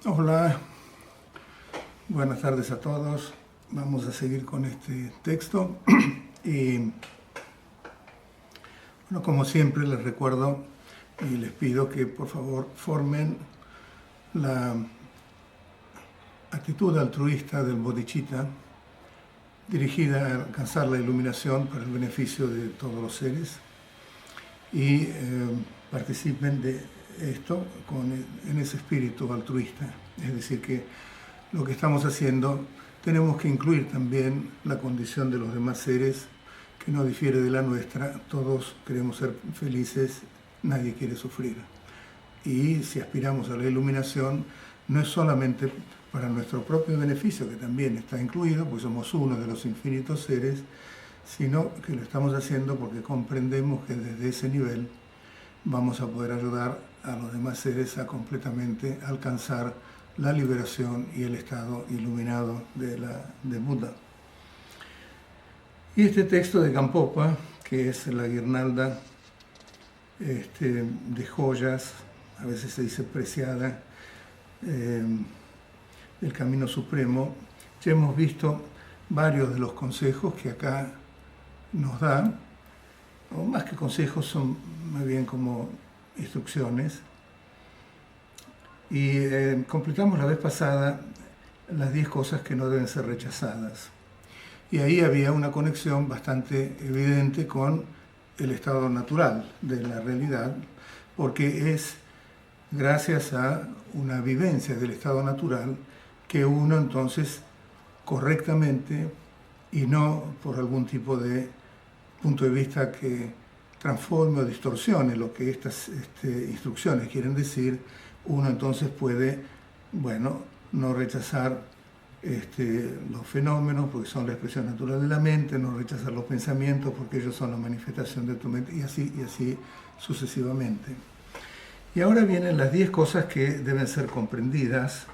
Hola, buenas tardes a todos. Vamos a seguir con este texto y bueno, como siempre les recuerdo y les pido que por favor formen la actitud altruista del bodhicitta dirigida a alcanzar la iluminación para el beneficio de todos los seres y participen de esto en ese espíritu altruista. Es decir, que lo que estamos haciendo tenemos que incluir también la condición de los demás seres que no difiere de la nuestra. Todos queremos ser felices, nadie quiere sufrir. Y si aspiramos a la iluminación, no es solamente para nuestro propio beneficio, que también está incluido, pues somos uno de los infinitos seres, sino que lo estamos haciendo porque comprendemos que desde ese nivel vamos a poder ayudar a los demás seres a completamente alcanzar la liberación y el estado iluminado de Buda. Y este texto de Gampopa, que es la guirnalda de joyas, a veces se dice preciada, del Camino Supremo, ya hemos visto varios de los consejos que acá nos da, o más que consejos son más bien como instrucciones, y completamos la vez pasada las 10 cosas que no deben ser rechazadas. Y ahí había una conexión bastante evidente con el estado natural de la realidad, porque es gracias a una vivencia del estado natural que uno entonces correctamente y no por algún tipo de punto de vista que transforme o distorsione lo que estas instrucciones quieren decir, uno entonces puede, bueno, no rechazar los fenómenos porque son la expresión natural de la mente, no rechazar los pensamientos porque ellos son la manifestación de tu mente, y así sucesivamente. Y ahora vienen las 10 cosas que deben ser comprendidas.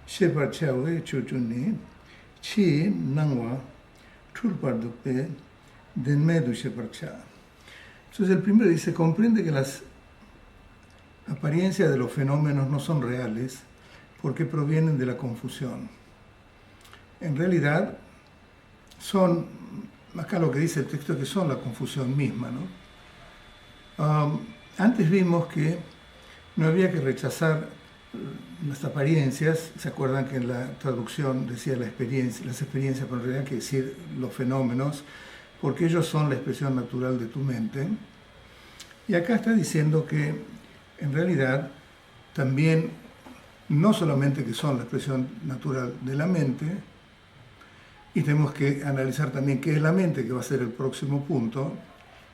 Shepar Chawe Chuchuni, Chi Nangwa, Churpar Dupe, Denmedu Shepar Cha. Entonces el primero dice, comprende que las apariencias de los fenómenos no son reales porque provienen de la confusión. En realidad son, acá lo que dice el texto es que son la confusión misma, ¿no? Antes vimos que no había que rechazar las apariencias. ¿Se acuerdan que en la traducción decía las experiencias, pero en realidad hay que decir los fenómenos, porque ellos son la expresión natural de tu mente? Y acá está diciendo que en realidad también no solamente que son la expresión natural de la mente, y tenemos que analizar también qué es la mente, que va a ser el próximo punto,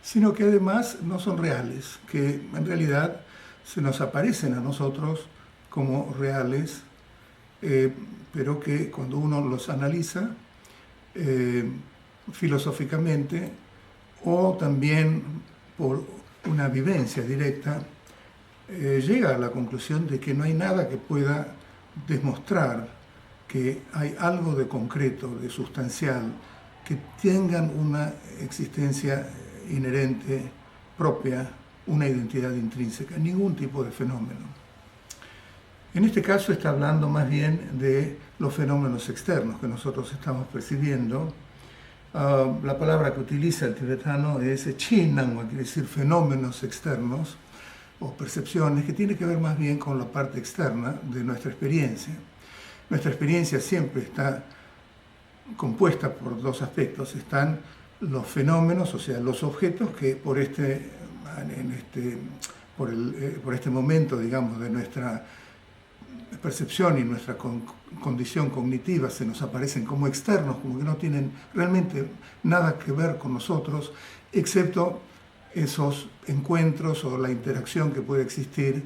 sino que además no son reales, que en realidad se nos aparecen a nosotros como reales, pero que cuando uno los analiza filosóficamente o también por una vivencia directa, llega a la conclusión de que no hay nada que pueda demostrar que hay algo de concreto, de sustancial, que tengan una existencia inherente, propia, una identidad intrínseca, ningún tipo de fenómeno. En este caso está hablando más bien de los fenómenos externos que nosotros estamos percibiendo. La palabra que utiliza el tibetano es chinangwa, quiere decir fenómenos externos o percepciones, que tiene que ver más bien con la parte externa de nuestra experiencia. Nuestra experiencia siempre está compuesta por dos aspectos. Están los fenómenos, o sea, los objetos que por este momento, digamos, de nuestra percepción y nuestra condición cognitiva se nos aparecen como externos, como que no tienen realmente nada que ver con nosotros, excepto esos encuentros o la interacción que puede existir,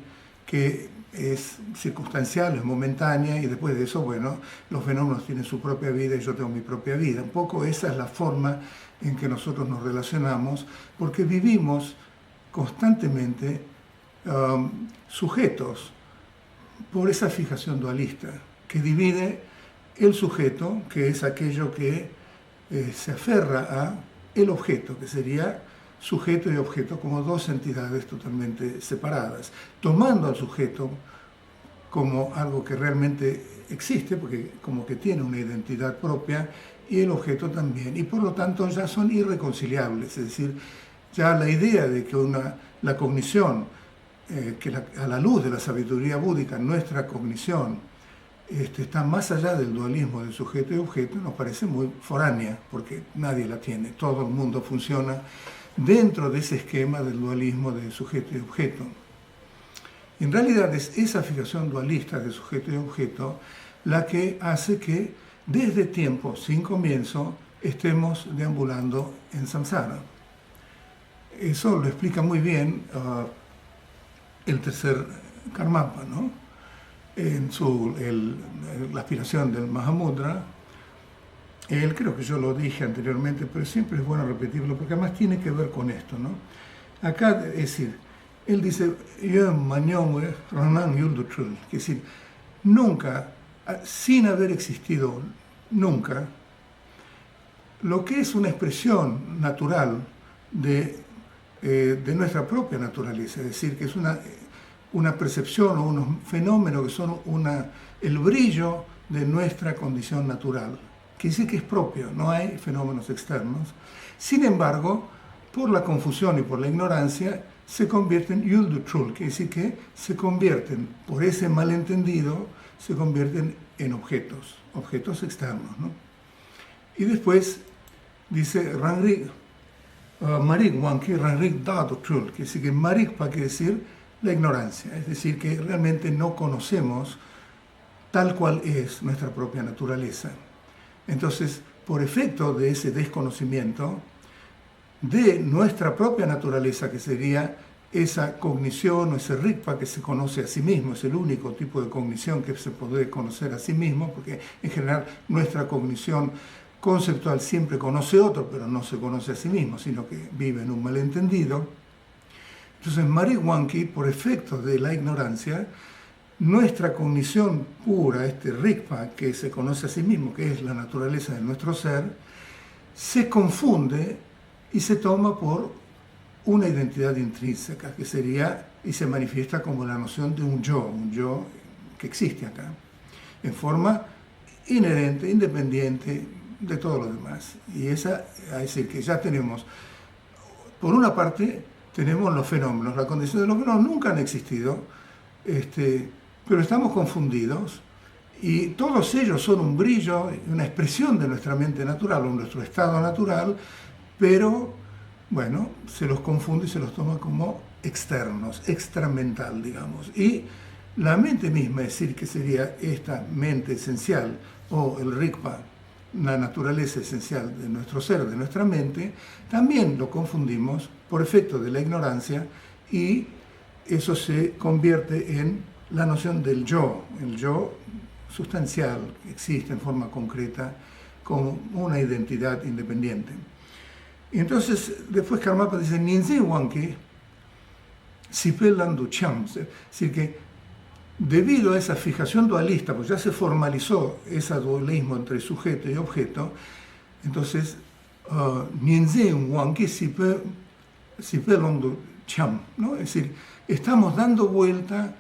que es circunstancial, es momentánea, y después de eso, bueno, los fenómenos tienen su propia vida y yo tengo mi propia vida. Un poco esa es la forma en que nosotros nos relacionamos, porque vivimos constantemente sujetos por esa fijación dualista que divide el sujeto, que es aquello que se aferra a el objeto, que sería sujeto y objeto como dos entidades totalmente separadas, tomando al sujeto como algo que realmente existe, porque como que tiene una identidad propia, y el objeto también, y por lo tanto ya son irreconciliables, es decir, ya la idea de que la cognición, a la luz de la sabiduría búdica, nuestra cognición está más allá del dualismo de sujeto y objeto, nos parece muy foránea, porque nadie la tiene, todo el mundo funciona dentro de ese esquema del dualismo de sujeto y objeto. En realidad es esa fijación dualista de sujeto y objeto la que hace que desde tiempo sin comienzo estemos deambulando en samsara. Eso lo explica muy bien el tercer Karmapa, ¿no? En la aspiración del Mahamudra. Él, creo que yo lo dije anteriormente, pero siempre es bueno repetirlo porque además tiene que ver con esto, ¿no? Acá, es decir, él dice, es decir, nunca, sin haber existido nunca, lo que es una expresión natural de nuestra propia naturaleza, es decir, que es una percepción o unos fenómenos que son el brillo de nuestra condición natural, que dice que es propio, no hay fenómenos externos. Sin embargo, por la confusión y por la ignorancia, se convierten en yuldutrul, que dice que se convierten, por ese malentendido, se convierten en objetos externos, ¿no? Y después dice Ranrik, Marik Wanki Ranrik Dadotrul, que dice que Marikpa quiere decir la ignorancia, es decir, que realmente no conocemos tal cual es nuestra propia naturaleza. Entonces, por efecto de ese desconocimiento de nuestra propia naturaleza, que sería esa cognición o ese rikpa que se conoce a sí mismo, es el único tipo de cognición que se puede conocer a sí mismo, porque en general nuestra cognición conceptual siempre conoce otro, pero no se conoce a sí mismo, sino que vive en un malentendido. Entonces, Mariwanki, por efecto de la ignorancia, nuestra cognición pura, este rikpa que se conoce a sí mismo, que es la naturaleza de nuestro ser, se confunde y se toma por una identidad intrínseca, que sería y se manifiesta como la noción de un yo que existe acá, en forma inherente, independiente de todo lo demás. Y esa, es decir, que ya tenemos, por una parte, tenemos los fenómenos, la condición de los fenómenos nunca han existido, pero estamos confundidos, y todos ellos son un brillo, una expresión de nuestra mente natural o nuestro estado natural, pero, bueno, se los confunde y se los toma como externos, extramental, digamos. Y la mente misma, es decir, que sería esta mente esencial, o el rikpa, la naturaleza esencial de nuestro ser, de nuestra mente, también lo confundimos por efecto de la ignorancia, y eso se convierte en la noción del yo, el yo sustancial, que existe en forma concreta, como una identidad independiente. Y entonces, después Karmapa dice, Ninze Wanke, Sipelandu Cham, es decir, que debido a esa fijación dualista, pues ya se formalizó ese dualismo entre sujeto y objeto, entonces, Ninze Wanke Sipelandu Cham, ¿no? Es decir, estamos dando vuelta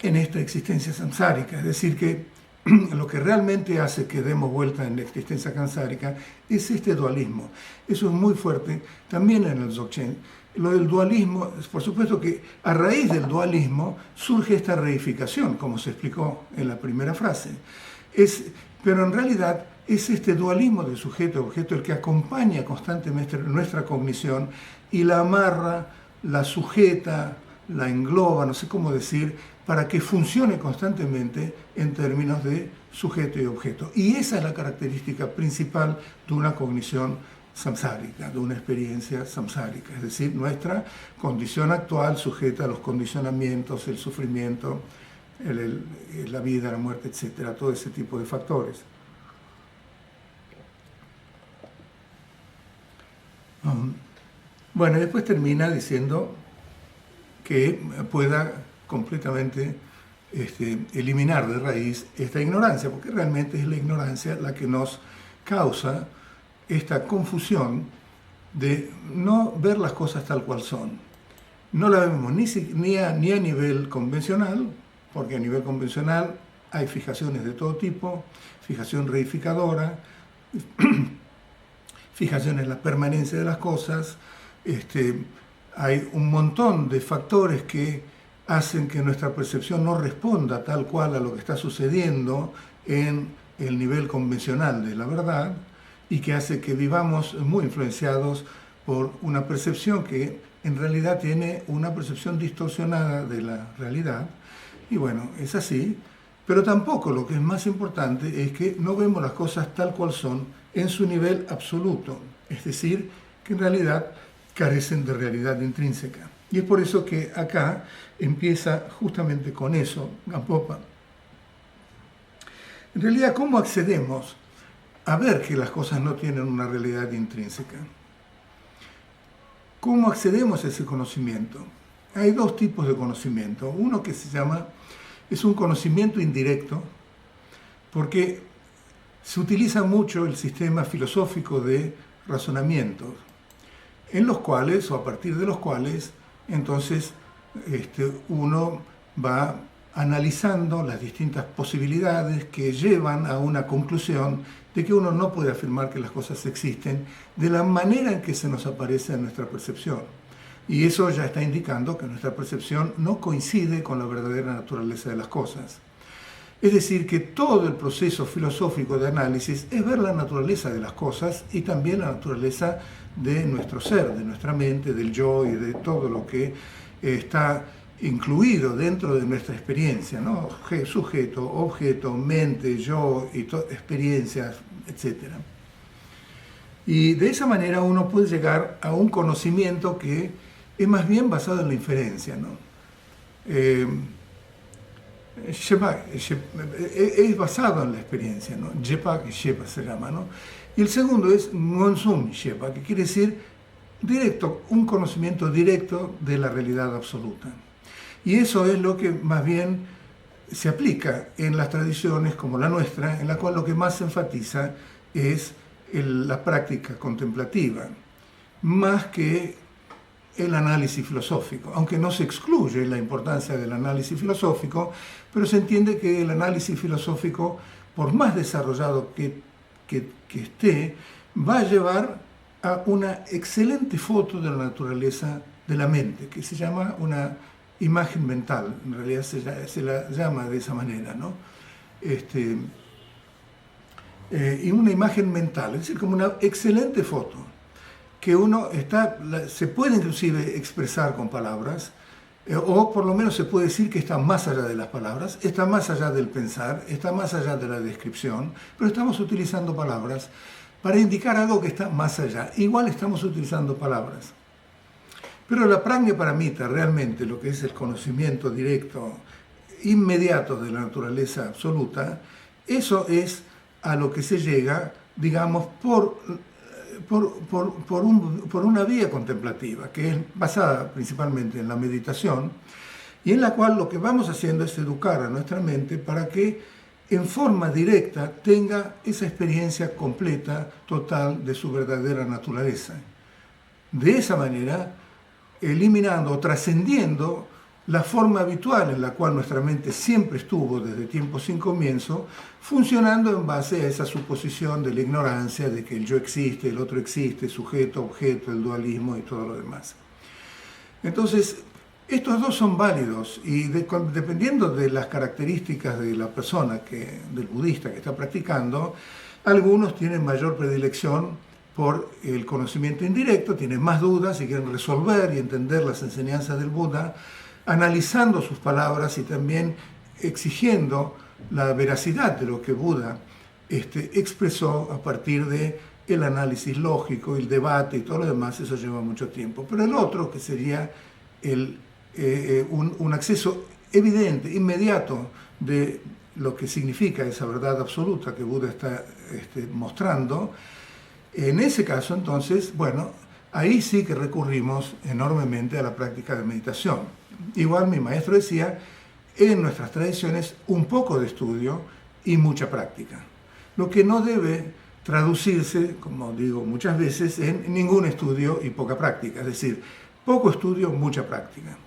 en esta existencia samsárica, es decir, que lo que realmente hace que demos vuelta en la existencia samsárica es este dualismo. Eso es muy fuerte también en el Dzogchen. Lo del dualismo, por supuesto que a raíz del dualismo surge esta reificación, como se explicó en la primera frase. Pero en realidad es este dualismo de sujeto-objeto el que acompaña constantemente nuestra cognición y la amarra, la sujeta, la engloba, no sé cómo decir, para que funcione constantemente en términos de sujeto y objeto. Y esa es la característica principal de una cognición samsárica, de una experiencia samsárica, es decir, nuestra condición actual sujeta a los condicionamientos, el sufrimiento, la vida, la muerte, etcétera, todo ese tipo de factores. Bueno, después termina diciendo que pueda completamente eliminar de raíz esta ignorancia, porque realmente es la ignorancia la que nos causa esta confusión de no ver las cosas tal cual son. No la vemos ni a nivel convencional, porque a nivel convencional hay fijaciones de todo tipo, fijación reificadora, fijación en la permanencia de las cosas, hay un montón de factores que hacen que nuestra percepción no responda tal cual a lo que está sucediendo en el nivel convencional de la verdad y que hace que vivamos muy influenciados por una percepción que en realidad tiene una percepción distorsionada de la realidad. Y bueno, es así, pero tampoco lo que es más importante es que no vemos las cosas tal cual son en su nivel absoluto, es decir, que en realidad carecen de realidad intrínseca. Y es por eso que acá empieza justamente con eso, Gampopa. En realidad, ¿cómo accedemos a ver que las cosas no tienen una realidad intrínseca? ¿Cómo accedemos a ese conocimiento? Hay dos tipos de conocimiento. Uno que es un conocimiento indirecto, porque se utiliza mucho el sistema filosófico de razonamientos, en los cuales, o a partir de los cuales, entonces uno va analizando las distintas posibilidades que llevan a una conclusión de que uno no puede afirmar que las cosas existen de la manera en que se nos aparece en nuestra percepción. Y eso ya está indicando que nuestra percepción no coincide con la verdadera naturaleza de las cosas. Es decir, que todo el proceso filosófico de análisis es ver la naturaleza de las cosas y también la naturaleza de nuestro ser, de nuestra mente, del yo y de todo lo que está incluido dentro de nuestra experiencia, ¿no? Sujeto, objeto, mente, yo y experiencias, etc. Y de esa manera uno puede llegar a un conocimiento que es más bien basado en la inferencia, ¿no? Es basado en la experiencia, ¿no? Jepa se llama, ¿no? Y el segundo es Ngonsum Shepa, que quiere decir directo, un conocimiento directo de la realidad absoluta. Y eso es lo que más bien se aplica en las tradiciones como la nuestra, en la cual lo que más se enfatiza es la práctica contemplativa, más que el análisis filosófico, aunque no se excluye la importancia del análisis filosófico, pero se entiende que el análisis filosófico, por más desarrollado que esté, va a llevar a una excelente foto de la naturaleza de la mente, que se llama una imagen mental, en realidad se la llama de esa manera, ¿no? Y una imagen mental, es decir, como una excelente foto, que se puede inclusive expresar con palabras, o por lo menos se puede decir que está más allá de las palabras, está más allá del pensar, está más allá de la descripción, pero estamos utilizando palabras para indicar algo que está más allá. Igual estamos utilizando palabras. Pero la prajna paramita, realmente lo que es el conocimiento directo, inmediato de la naturaleza absoluta, eso es a lo que se llega, digamos, por una vía contemplativa, que es basada principalmente en la meditación, y en la cual lo que vamos haciendo es educar a nuestra mente para que en forma directa tenga esa experiencia completa, total, de su verdadera naturaleza. De esa manera, eliminando o trascendiendo la forma habitual en la cual nuestra mente siempre estuvo desde tiempos sin comienzo, funcionando en base a esa suposición de la ignorancia, de que el yo existe, el otro existe, sujeto, objeto, el dualismo y todo lo demás. Entonces, estos dos son válidos y dependiendo de las características de la persona, del budista que está practicando, algunos tienen mayor predilección por el conocimiento indirecto, tienen más dudas y quieren resolver y entender las enseñanzas del Buda, analizando sus palabras y también exigiendo la veracidad de lo que Buda expresó a partir del análisis lógico, el debate y todo lo demás. Eso lleva mucho tiempo. Pero el otro, que sería un acceso evidente, inmediato de lo que significa esa verdad absoluta que Buda está mostrando, en ese caso, entonces, bueno, ahí sí que recurrimos enormemente a la práctica de meditación. Igual mi maestro decía, en nuestras tradiciones, un poco de estudio y mucha práctica. Lo que no debe traducirse, como digo muchas veces, en ningún estudio y poca práctica. Es decir, poco estudio, mucha práctica.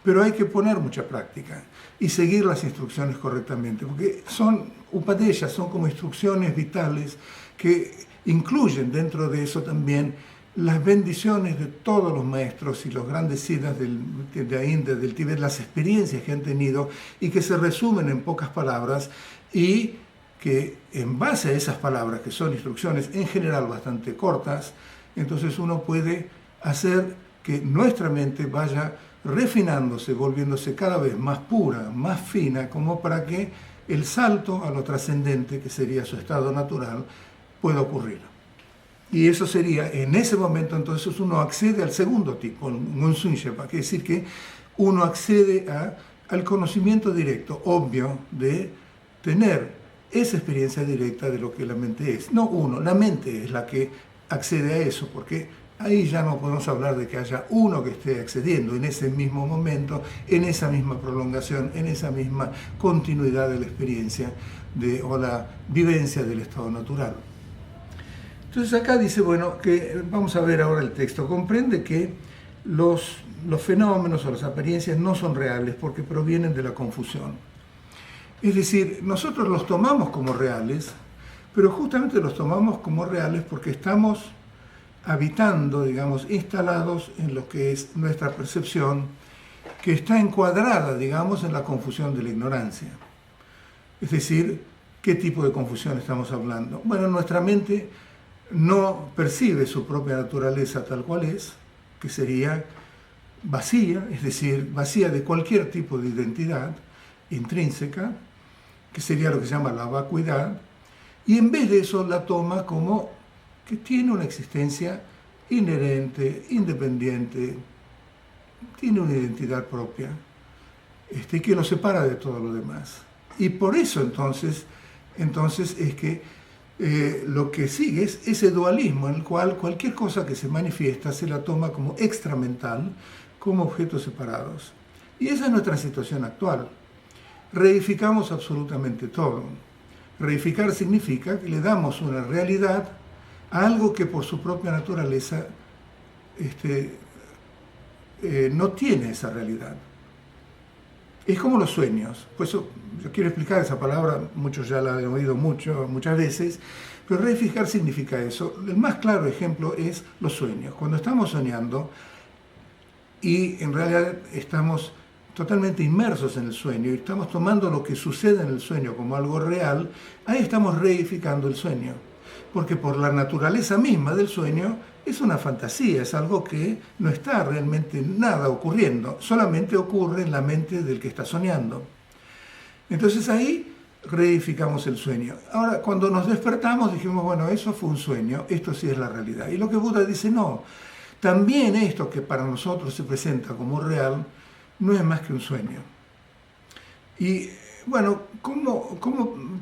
pero hay que poner mucha práctica y seguir las instrucciones correctamente, porque son upadeyas, son como instrucciones vitales que incluyen dentro de eso también las bendiciones de todos los maestros y los grandes siddhas de la India, del Tíbet, las experiencias que han tenido y que se resumen en pocas palabras y que en base a esas palabras, que son instrucciones en general bastante cortas, entonces uno puede hacer que nuestra mente vaya refinándose, volviéndose cada vez más pura, más fina, como para que el salto a lo trascendente, que sería su estado natural, pueda ocurrir. Y eso sería, en ese momento, entonces uno accede al segundo tipo, el Gonsun Shepa, que es decir, que uno accede al conocimiento directo, obvio, de tener esa experiencia directa de lo que la mente es. No uno, la mente es la que accede a eso, porque ahí ya no podemos hablar de que haya uno que esté accediendo en ese mismo momento, en esa misma prolongación, en esa misma continuidad de la experiencia o la vivencia del estado natural. Entonces acá dice, bueno, que vamos a ver ahora el texto. Comprende que los fenómenos o las apariencias no son reales porque provienen de la confusión. Es decir, nosotros los tomamos como reales, pero justamente los tomamos como reales porque estamos habitando, digamos, instalados en lo que es nuestra percepción, que está encuadrada, digamos, en la confusión de la ignorancia. Es decir, ¿qué tipo de confusión estamos hablando? Bueno, nuestra mente no percibe su propia naturaleza tal cual es, que sería vacía, es decir, vacía de cualquier tipo de identidad intrínseca, que sería lo que se llama la vacuidad, y en vez de eso la toma como que tiene una existencia inherente, independiente, tiene una identidad propia, que lo separa de todo lo demás. Y por eso entonces es que lo que sigue es ese dualismo en el cual cualquier cosa que se manifiesta se la toma como extramental, como objetos separados. Y esa es nuestra situación actual. Reificamos absolutamente todo. Reificar significa que le damos una realidad a algo que por su propia naturaleza no tiene esa realidad. Es como los sueños. Por eso yo quiero explicar esa palabra, muchos ya la han oído muchas veces, pero reificar significa eso. El más claro ejemplo es los sueños. Cuando estamos soñando y en realidad estamos totalmente inmersos en el sueño y estamos tomando lo que sucede en el sueño como algo real, ahí estamos reificando el sueño. Porque por la naturaleza misma del sueño es una fantasía, es algo que no está realmente nada ocurriendo, solamente ocurre en la mente del que está soñando. Entonces ahí reificamos el sueño. Ahora, cuando nos despertamos dijimos, bueno, eso fue un sueño, esto sí es la realidad. Y lo que Buda dice, no, también esto que para nosotros se presenta como real, no es más que un sueño. Y bueno,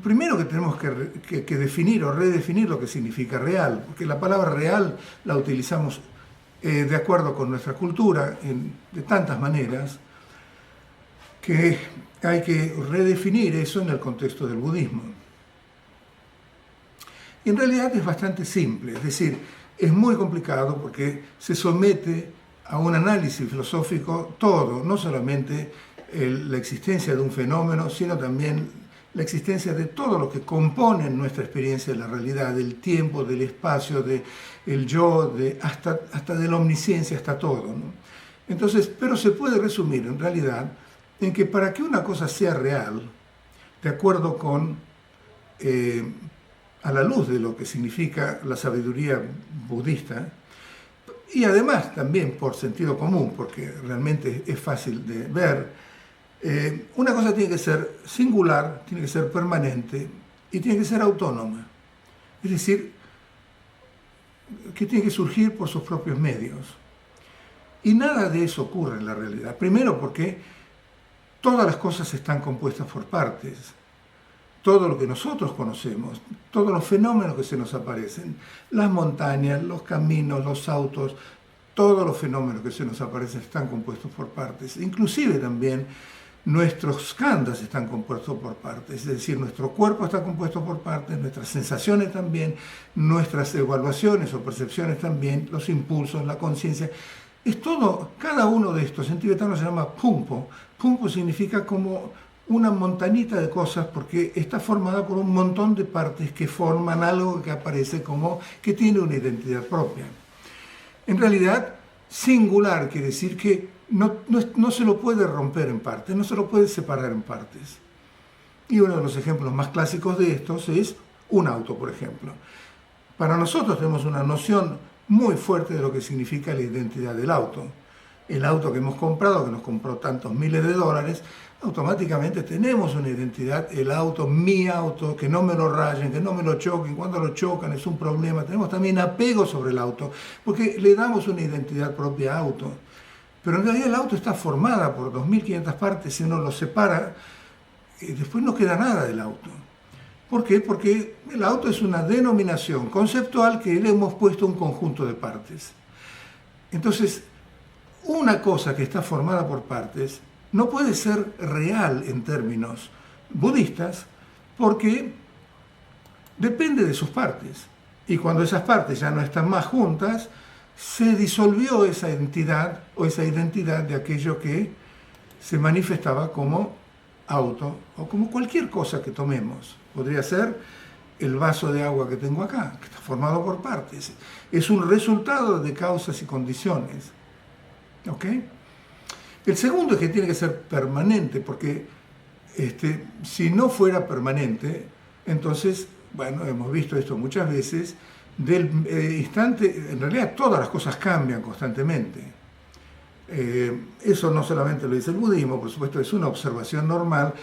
primero que tenemos que definir o redefinir lo que significa real, porque la palabra real la utilizamos de acuerdo con nuestra cultura de tantas maneras, que hay que redefinir eso en el contexto del budismo. Y en realidad es bastante simple, es decir, es muy complicado porque se somete a un análisis filosófico todo, no solamente la existencia de un fenómeno, sino también la existencia de todo lo que compone nuestra experiencia de la realidad, del tiempo, del espacio, del yo, hasta de la omnisciencia, hasta todo, ¿no? Entonces, pero se puede resumir en realidad en que para que una cosa sea real, de acuerdo con, a la luz de lo que significa la sabiduría budista, y además también por sentido común, porque realmente es fácil de ver, una cosa tiene que ser singular, tiene que ser permanente y tiene que ser autónoma. Es decir, que tiene que surgir por sus propios medios. Y nada de eso ocurre en la realidad. Primero porque todas las cosas están compuestas por partes. Todo lo que nosotros conocemos, todos los fenómenos que se nos aparecen, las montañas, los caminos, los autos, todos los fenómenos que se nos aparecen están compuestos por partes. Inclusive también nuestros skandhas están compuestos por partes, es decir, nuestro cuerpo está compuesto por partes, nuestras sensaciones también, nuestras evaluaciones o percepciones también, los impulsos, la conciencia, Es todo, cada uno de estos en tibetano se llama pumpo. Pumpo significa como una montañita de cosas porque está formada por un montón de partes que forman algo que aparece como que tiene una identidad propia. En realidad, singular quiere decir que no se lo puede romper en partes, no se lo puede separar en partes. Y uno de los ejemplos más clásicos de estos es un auto, por ejemplo. Para nosotros tenemos una noción muy fuerte de lo que significa la identidad del auto. El auto que hemos comprado, que nos compró tantos miles de dólares, automáticamente tenemos una identidad, el auto, mi auto, que no me lo rayen, que no me lo choquen, cuando lo chocan es un problema. Tenemos también apego sobre el auto, porque le damos una identidad propia al auto. Pero en realidad el auto está formada por 2.500 partes, si uno lo separa, después no queda nada del auto. ¿Por qué? Porque el auto es una denominación conceptual que le hemos puesto un conjunto de partes. Entonces, una cosa que está formada por partes no puede ser real en términos budistas porque depende de sus partes. Y cuando esas partes ya no están más juntas, se disolvió esa entidad o esa identidad de aquello que se manifestaba como auto o como cualquier cosa que tomemos. Podría ser el vaso de agua que tengo acá, que está formado por partes. Es un resultado de causas y condiciones. ¿Ok? El segundo es que tiene que ser permanente, porque si no fuera permanente, entonces, bueno, hemos visto esto muchas veces, del instante, en realidad todas las cosas cambian constantemente. Eso no solamente lo dice el budismo, por supuesto es una observación normal,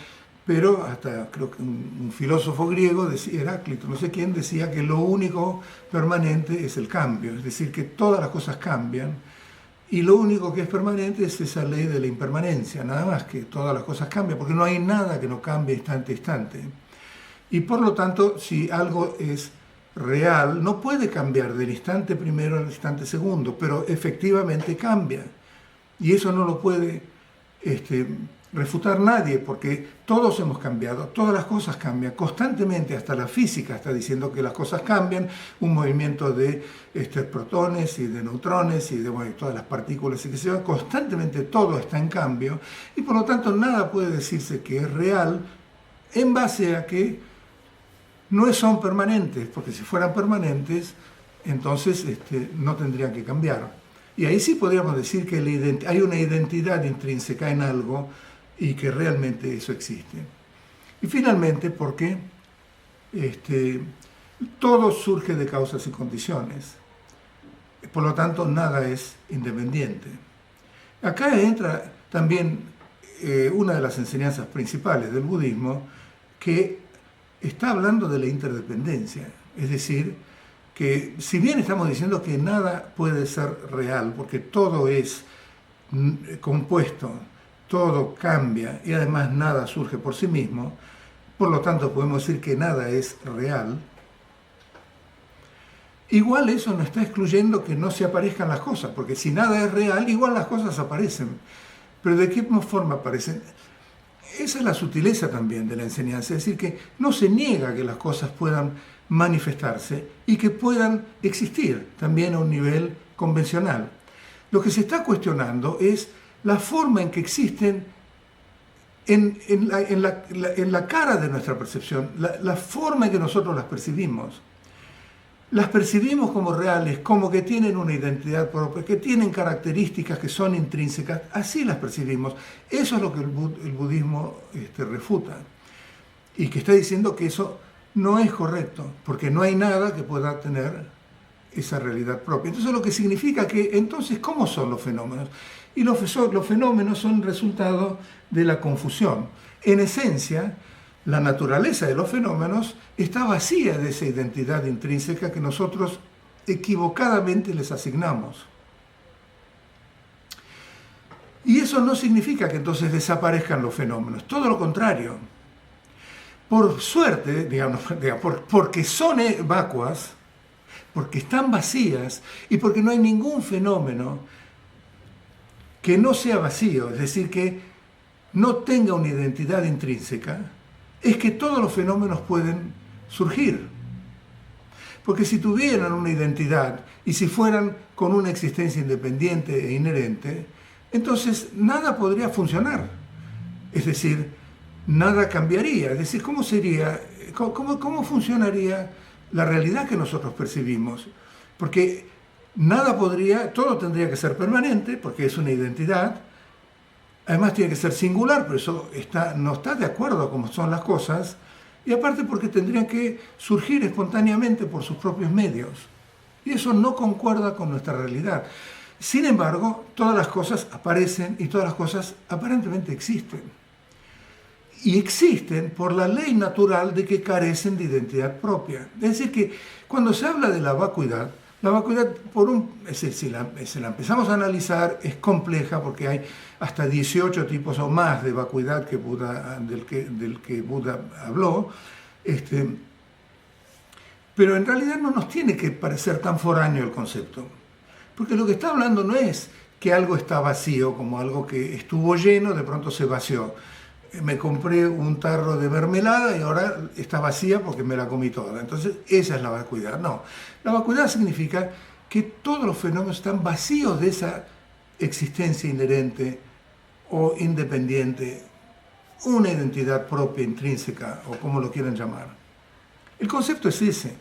pero hasta creo que un filósofo griego, decía, Heráclito, no sé quién, decía que lo único permanente es el cambio, es decir, que todas las cosas cambian y lo único que es permanente es esa ley de la impermanencia, nada más, que todas las cosas cambian, porque no hay nada que no cambie instante a instante. Y por lo tanto, si algo es real, no puede cambiar del instante primero al instante segundo, pero efectivamente cambia. Y eso no lo puede refutar nadie, porque todos hemos cambiado, todas las cosas cambian constantemente, hasta la física está diciendo que las cosas cambian, un movimiento de protones y de neutrones y de todas las partículas y que se va, constantemente todo está en cambio y por lo tanto nada puede decirse que es real en base a que no son permanentes, porque si fueran permanentes entonces no tendrían que cambiar. Y ahí sí podríamos decir que hay una identidad intrínseca en algo y que realmente eso existe. Y finalmente, porque todo surge de causas y condiciones. Por lo tanto, nada es independiente. Acá entra también una de las enseñanzas principales del budismo, que está hablando de la interdependencia. Es decir, que si bien estamos diciendo que nada puede ser real, porque todo es compuesto, todo cambia y además nada surge por sí mismo, por lo tanto podemos decir que nada es real, igual eso no está excluyendo que no se aparezcan las cosas, porque si nada es real, igual las cosas aparecen. Pero ¿de qué forma aparecen? Esa es la sutileza también de la enseñanza, es decir, que no se niega que las cosas puedan manifestarse y que puedan existir también a un nivel convencional. Lo que se está cuestionando es la forma en que existen en la cara de nuestra percepción, la forma en que nosotros las percibimos. Las percibimos como reales, como que tienen una identidad propia, que tienen características que son intrínsecas, así las percibimos. Eso es lo que el budismo refuta y que está diciendo que eso no es correcto, porque no hay nada que pueda tener esa realidad propia. Entonces lo que significa que, entonces, ¿cómo son los fenómenos? Y los fenómenos son resultado de la confusión. En esencia, la naturaleza de los fenómenos está vacía de esa identidad intrínseca que nosotros equivocadamente les asignamos. Y eso no significa que entonces desaparezcan los fenómenos, todo lo contrario. Por suerte, porque son vacuas, porque están vacías y porque no hay ningún fenómeno que no sea vacío, es decir, que no tenga una identidad intrínseca, es que todos los fenómenos pueden surgir. Porque si tuvieran una identidad y si fueran con una existencia independiente e inherente, entonces nada podría funcionar. Es decir, nada cambiaría. Es decir, ¿cómo sería, cómo funcionaría la realidad que nosotros percibimos? Porque nada podría, todo tendría que ser permanente, porque es una identidad. Además tiene que ser singular, pero eso no está de acuerdo a cómo son las cosas. Y aparte porque tendrían que surgir espontáneamente por sus propios medios. Y eso no concuerda con nuestra realidad. Sin embargo, todas las cosas aparecen y todas las cosas aparentemente existen. Y existen por la ley natural de que carecen de identidad propia. Es decir, que cuando se habla de la vacuidad, es decir, si la empezamos a analizar, es compleja porque hay hasta 18 tipos o más de vacuidad del que Buda habló. Pero en realidad no nos tiene que parecer tan foráneo el concepto. Porque lo que está hablando no es que algo está vacío, como algo que estuvo lleno, de pronto se vació. Me compré un tarro de mermelada y ahora está vacía porque me la comí toda. Entonces, esa es la vacuidad. No, la vacuidad significa que todos los fenómenos están vacíos de esa existencia inherente o independiente, una identidad propia, intrínseca, o como lo quieran llamar. El concepto es ese.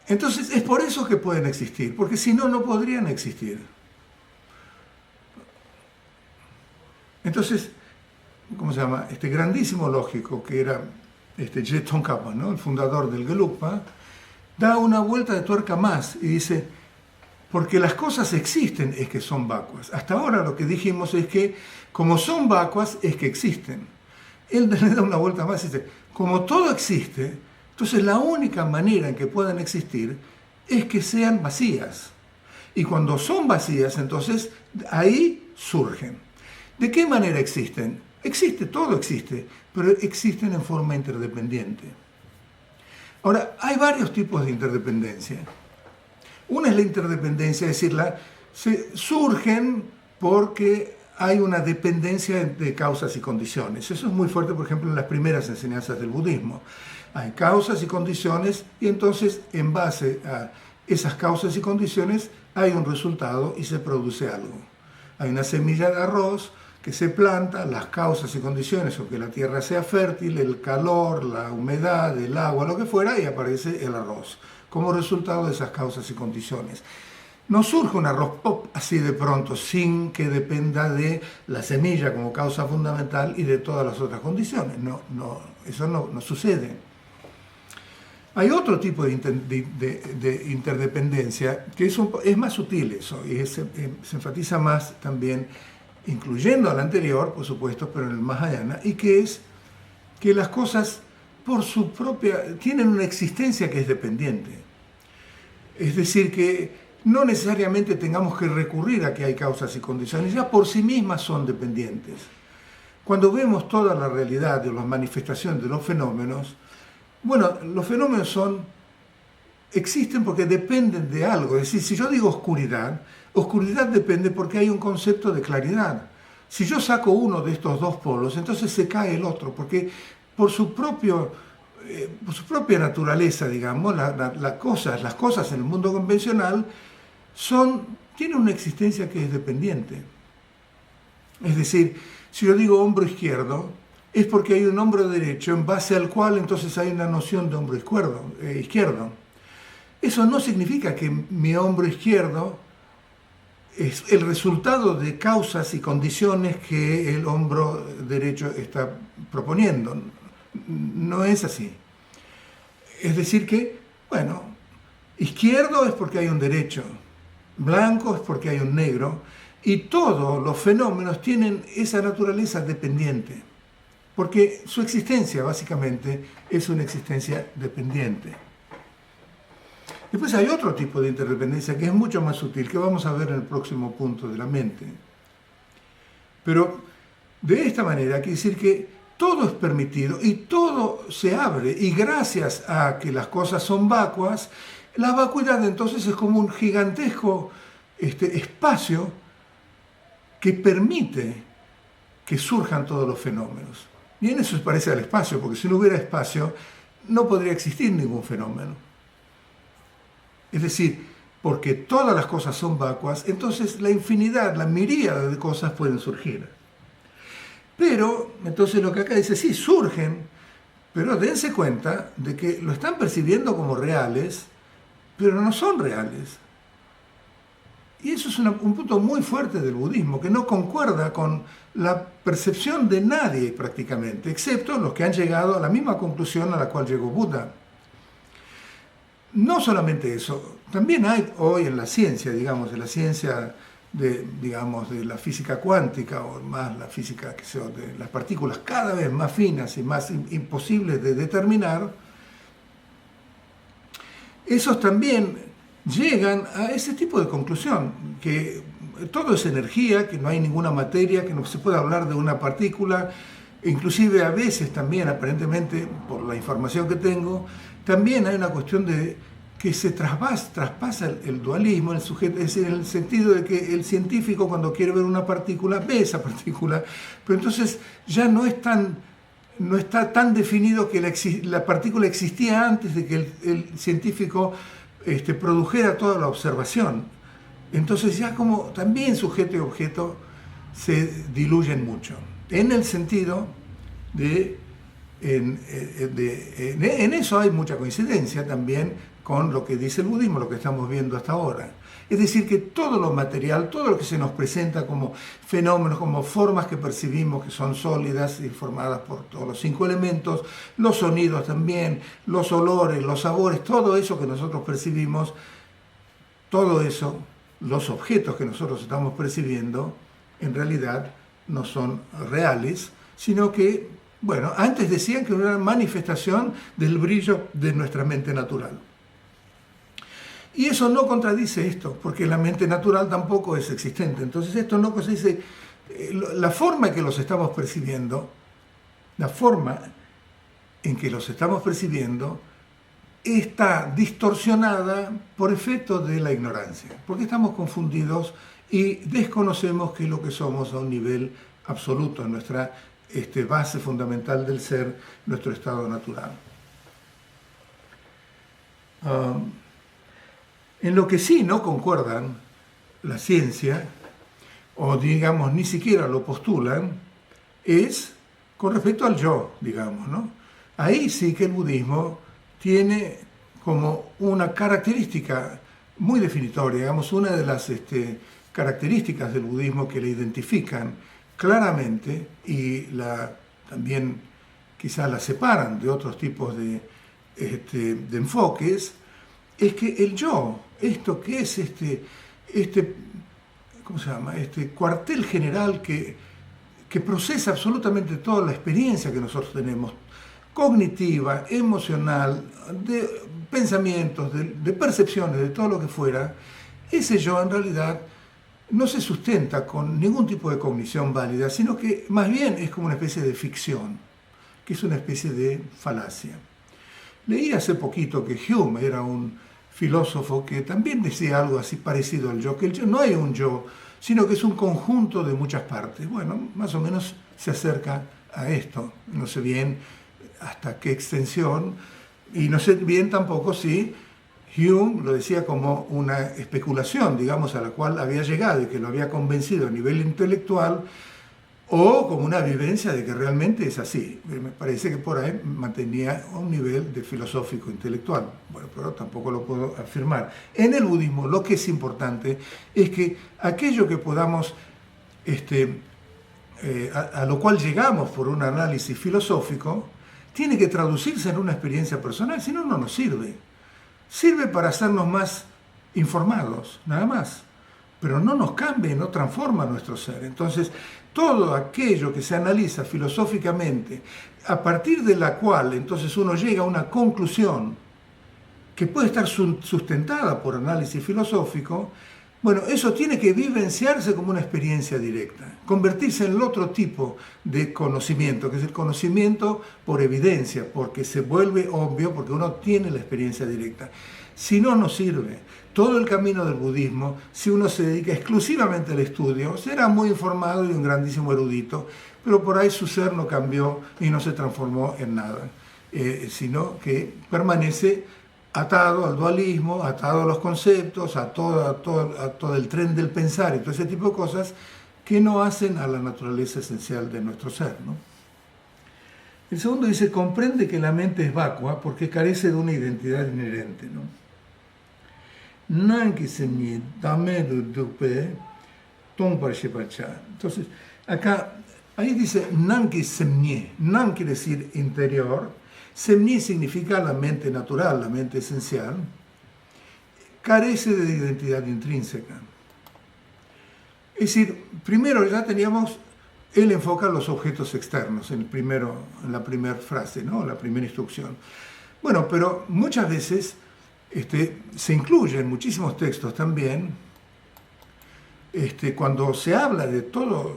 Entonces, es por eso que pueden existir, porque si no, no podrían existir. Entonces, ¿cómo se llama? Este grandísimo lógico que era Je Tsongkhapa, ¿no? El fundador del Gelugpa, da una vuelta de tuerca más y dice, porque las cosas existen es que son vacuas. Hasta ahora lo que dijimos es que como son vacuas es que existen. Él le da una vuelta más y dice, como todo existe, entonces la única manera en que puedan existir es que sean vacías. Y cuando son vacías, entonces ahí surgen. ¿De qué manera existen? Todo existe, pero existen en forma interdependiente. Ahora, hay varios tipos de interdependencia. Una es la interdependencia, es decir, surgen porque hay una dependencia de causas y condiciones. Eso es muy fuerte, por ejemplo, en las primeras enseñanzas del budismo. Hay causas y condiciones y entonces, en base a esas causas y condiciones, hay un resultado y se produce algo. Hay una semilla de arroz que se planta, las causas y condiciones, o que la tierra sea fértil, el calor, la humedad, el agua, lo que fuera, y aparece el arroz, como resultado de esas causas y condiciones. No surge un arroz pop así de pronto, sin que dependa de la semilla como causa fundamental y de todas las otras condiciones. Eso no sucede. Hay otro tipo de interdependencia que es más sutil eso, y se enfatiza más también, incluyendo al anterior, por supuesto, pero en el Mahayana, y que es que las cosas por su propia tienen una existencia que es dependiente. Es decir, que no necesariamente tengamos que recurrir a que hay causas y condiciones, ya por sí mismas son dependientes. Cuando vemos toda la realidad de las manifestaciones de los fenómenos, bueno, los fenómenos existen porque dependen de algo. Es decir, si yo digo oscuridad depende porque hay un concepto de claridad. Si yo saco uno de estos dos polos, entonces se cae el otro, porque por su propia naturaleza, digamos, las cosas en el mundo convencional tienen una existencia que es dependiente. Es decir, si yo digo hombro izquierdo, es porque hay un hombro derecho en base al cual entonces hay una noción de hombro izquierdo. Eso no significa que mi hombro izquierdo es el resultado de causas y condiciones que el hombro derecho está proponiendo. No es así. Es decir que, bueno, izquierdo es porque hay un derecho, blanco es porque hay un negro, y todos los fenómenos tienen esa naturaleza dependiente, porque su existencia básicamente es una existencia dependiente. Después hay otro tipo de interdependencia que es mucho más sutil, que vamos a ver en el próximo punto de la mente. Pero de esta manera quiere decir que todo es permitido y todo se abre, y gracias a que las cosas son vacuas, la vacuidad entonces es como un gigantesco espacio que permite que surjan todos los fenómenos. Bien, eso se parece al espacio, porque si no hubiera espacio no podría existir ningún fenómeno. Es decir, porque todas las cosas son vacuas, entonces la infinidad, la miríada de cosas pueden surgir. Pero, entonces lo que acá dice, sí, surgen, pero dense cuenta de que lo están percibiendo como reales, pero no son reales. Y eso es un punto muy fuerte del budismo, que no concuerda con la percepción de nadie prácticamente, excepto los que han llegado a la misma conclusión a la cual llegó Buda. No solamente eso, también hay hoy en la ciencia, digamos, de la ciencia de la física cuántica, o más la física, de las partículas cada vez más finas y más imposibles de determinar, esos también llegan a ese tipo de conclusión, que todo es energía, que no hay ninguna materia, que no se puede hablar de una partícula, inclusive a veces también, aparentemente, por la información que tengo, también hay una cuestión de que se traspasa el dualismo, el sujeto, es decir, en el sentido de que el científico cuando quiere ver una partícula, ve esa partícula, pero entonces ya no está tan definido que la partícula existía antes de que el científico produjera toda la observación. Entonces ya como también sujeto y objeto se diluyen mucho, en el sentido de, en eso hay mucha coincidencia también con lo que dice el budismo, lo que estamos viendo hasta ahora. Es decir, que todo lo material, todo lo que se nos presenta como fenómenos, como formas que percibimos que son sólidas y formadas por todos los 5 elementos, los sonidos también, los olores, los sabores, todo eso que nosotros percibimos, todo eso, los objetos que nosotros estamos percibiendo, en realidad no son reales, sino que, bueno, antes decían que era una manifestación del brillo de nuestra mente natural. Y eso no contradice esto, porque la mente natural tampoco es existente. Entonces esto no se dice, la forma en que los estamos percibiendo, está distorsionada por efecto de la ignorancia, porque estamos confundidos y desconocemos qué es lo que somos a un nivel absoluto, en nuestra base fundamental del ser, nuestro estado natural. En lo que sí no concuerdan la ciencia, o digamos ni siquiera lo postulan, es con respecto al yo, digamos, ¿no? Ahí sí que el budismo tiene como una característica muy definitoria, digamos, una de las características del budismo que le identifican claramente y también quizás la separan de otros tipos de enfoques, es que el yo, esto que es ¿cómo se llama? Este cuartel general que procesa absolutamente toda la experiencia que nosotros tenemos, cognitiva, emocional, de pensamientos, de percepciones, de todo lo que fuera, ese yo en realidad no se sustenta con ningún tipo de cognición válida, sino que más bien es como una especie de ficción, que es una especie de falacia. Leí hace poquito que Hume era un filósofo que también decía algo así parecido al yo, que el yo no hay un yo, sino que es un conjunto de muchas partes. Bueno, más o menos se acerca a esto. No sé bien hasta qué extensión, y no sé bien tampoco si Hume lo decía como una especulación, digamos, a la cual había llegado y que lo había convencido a nivel intelectual, o como una vivencia de que realmente es así. Me parece que por ahí mantenía un nivel de filosófico intelectual. Bueno, pero tampoco lo puedo afirmar. En el budismo lo que es importante es que aquello que podamos, a lo cual llegamos por un análisis filosófico, tiene que traducirse en una experiencia personal, si no, no nos sirve. Sirve para hacernos más informados, nada más. Pero no nos cambia, no transforma nuestro ser. Entonces, todo aquello que se analiza filosóficamente, a partir de la cual entonces uno llega a una conclusión que puede estar sustentada por análisis filosófico, bueno, eso tiene que vivenciarse como una experiencia directa, convertirse en el otro tipo de conocimiento, que es el conocimiento por evidencia, porque se vuelve obvio, porque uno tiene la experiencia directa. Si no, no sirve. Todo el camino del budismo, si uno se dedica exclusivamente al estudio, será muy informado y un grandísimo erudito, pero por ahí su ser no cambió y no se transformó en nada, sino que permanece atado al dualismo, atado a los conceptos, a todo el tren del pensar y todo ese tipo de cosas que no hacen a la naturaleza esencial de nuestro ser, ¿no? El segundo dice, comprende que la mente es vacua porque carece de una identidad inherente, ¿no? Entonces, acá, ahí dice Nanki Semnie. Nan quiere decir interior, Semnie significa la mente natural, la mente esencial, carece de identidad intrínseca. Es decir, primero ya teníamos, él enfoca los objetos externos en la primera frase, ¿no? La primera instrucción. Bueno, pero muchas veces se incluye en muchísimos textos también, cuando se habla de toda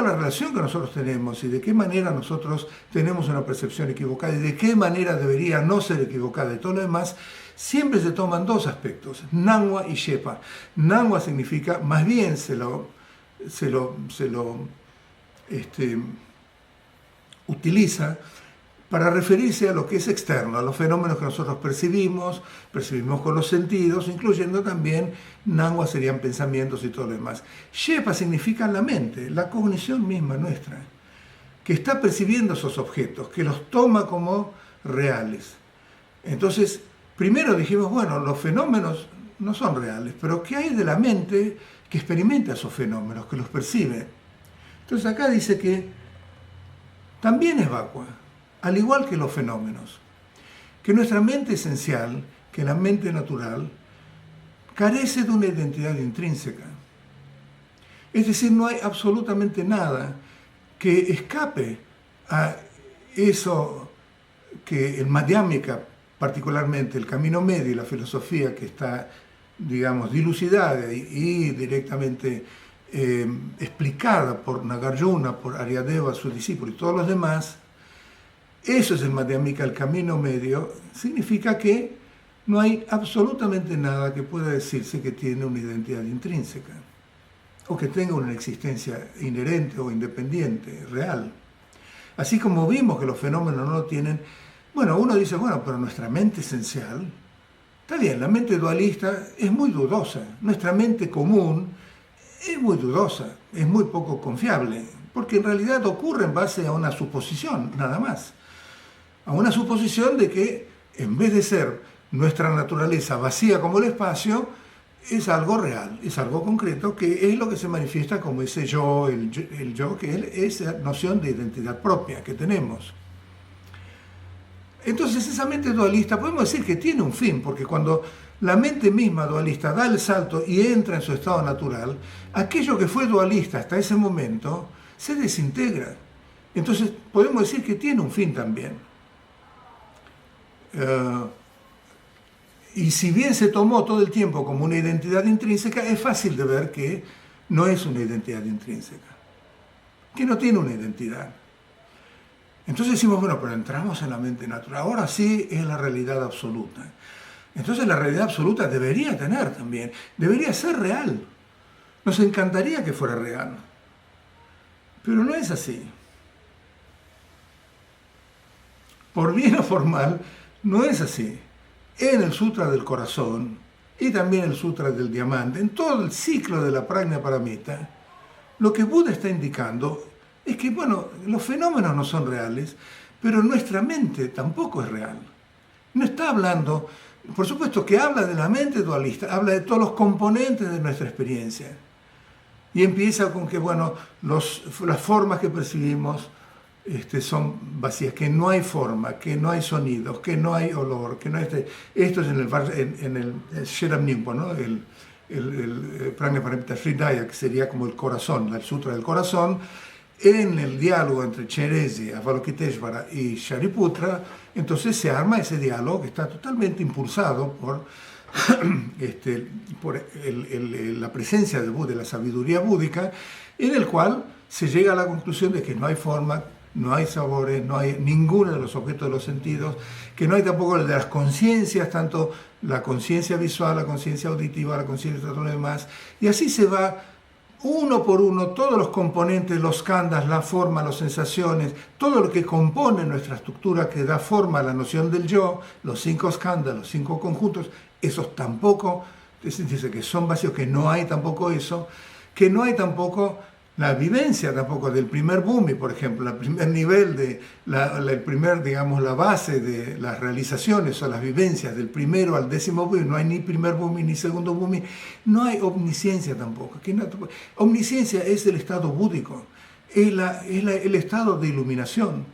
la relación que nosotros tenemos y de qué manera nosotros tenemos una percepción equivocada y de qué manera debería no ser equivocada y todo lo demás, siempre se toman dos aspectos, Nangwa y Shepa. Nangwa significa, más bien se lo utiliza para referirse a lo que es externo, a los fenómenos que nosotros percibimos con los sentidos, incluyendo también Nangwa serían pensamientos y todo lo demás. Shepa significa la mente, la cognición misma nuestra, que está percibiendo esos objetos, que los toma como reales. Entonces, primero dijimos, bueno, los fenómenos no son reales, pero ¿qué hay de la mente que experimenta esos fenómenos, que los percibe? Entonces acá dice que también es vacua, al igual que los fenómenos, que nuestra mente esencial, que la mente natural, carece de una identidad intrínseca. Es decir, no hay absolutamente nada que escape a eso que en Madhyamika, particularmente el camino medio y la filosofía que está, digamos, dilucidada y directamente explicada por Nagarjuna, por Aryadeva, su discípulo y todos los demás. Eso es el Madhyamika, el camino medio, significa que no hay absolutamente nada que pueda decirse que tiene una identidad intrínseca o que tenga una existencia inherente o independiente, real. Así como vimos que los fenómenos no lo tienen, bueno, uno dice, bueno, pero nuestra mente esencial, está bien, la mente dualista es muy dudosa, nuestra mente común es muy dudosa, es muy poco confiable, porque en realidad ocurre en base a una suposición, nada más. A una suposición de que en vez de ser nuestra naturaleza vacía como el espacio, es algo real, es algo concreto, que es lo que se manifiesta como ese yo, el yo, que es esa noción de identidad propia que tenemos. Entonces esa mente dualista podemos decir que tiene un fin, porque cuando la mente misma dualista da el salto y entra en su estado natural, aquello que fue dualista hasta ese momento se desintegra. Entonces podemos decir que tiene un fin también. Y si bien se tomó todo el tiempo como una identidad intrínseca, es fácil de ver que no es una identidad intrínseca, que no tiene una identidad. Entonces decimos, bueno, pero entramos en la mente natural, ahora sí es la realidad absoluta. Entonces la realidad absoluta debería tener también, debería ser real. Nos encantaría que fuera real, pero no es así. Por bien o por mal, no es así. En el Sutra del Corazón y también el Sutra del Diamante, en todo el ciclo de la Prajna Paramita, lo que Buda está indicando es que, bueno, los fenómenos no son reales, pero nuestra mente tampoco es real. No está hablando, por supuesto que habla de la mente dualista, habla de todos los componentes de nuestra experiencia. Y empieza con que, bueno, las formas que percibimos son vacías, que no hay forma, que no hay sonidos, que no hay olor, que no hay... Esto es en el Sheram Nimpo, ¿no? El Prajna Paramita Sridhaya, que sería como el corazón, el Sutra del Corazón. En el diálogo entre Cherezi, Avalokiteshvara y Shariputra, entonces se arma ese diálogo que está totalmente impulsado por, la presencia de Buda, de la sabiduría búdica, en el cual se llega a la conclusión de que no hay forma, no hay sabores, no hay ninguno de los objetos de los sentidos, que no hay tampoco el de las conciencias, tanto la conciencia visual, la conciencia auditiva, la conciencia de todo lo demás, y así se va uno por uno, todos los componentes, los skandhas, la forma, las sensaciones, todo lo que compone nuestra estructura que da forma a la noción del yo, los 5 skandhas, los 5 conjuntos, esos tampoco, dice que son vacíos, que no hay tampoco eso, que no hay tampoco la vivencia tampoco del primer bhumi, por ejemplo, el primer nivel de digamos, la base de las realizaciones o las vivencias del primero al 10º bhumi, no hay ni primer bhumi ni segundo bhumi, no hay omnisciencia tampoco. Omnisciencia es el estado búdico, es el estado de iluminación.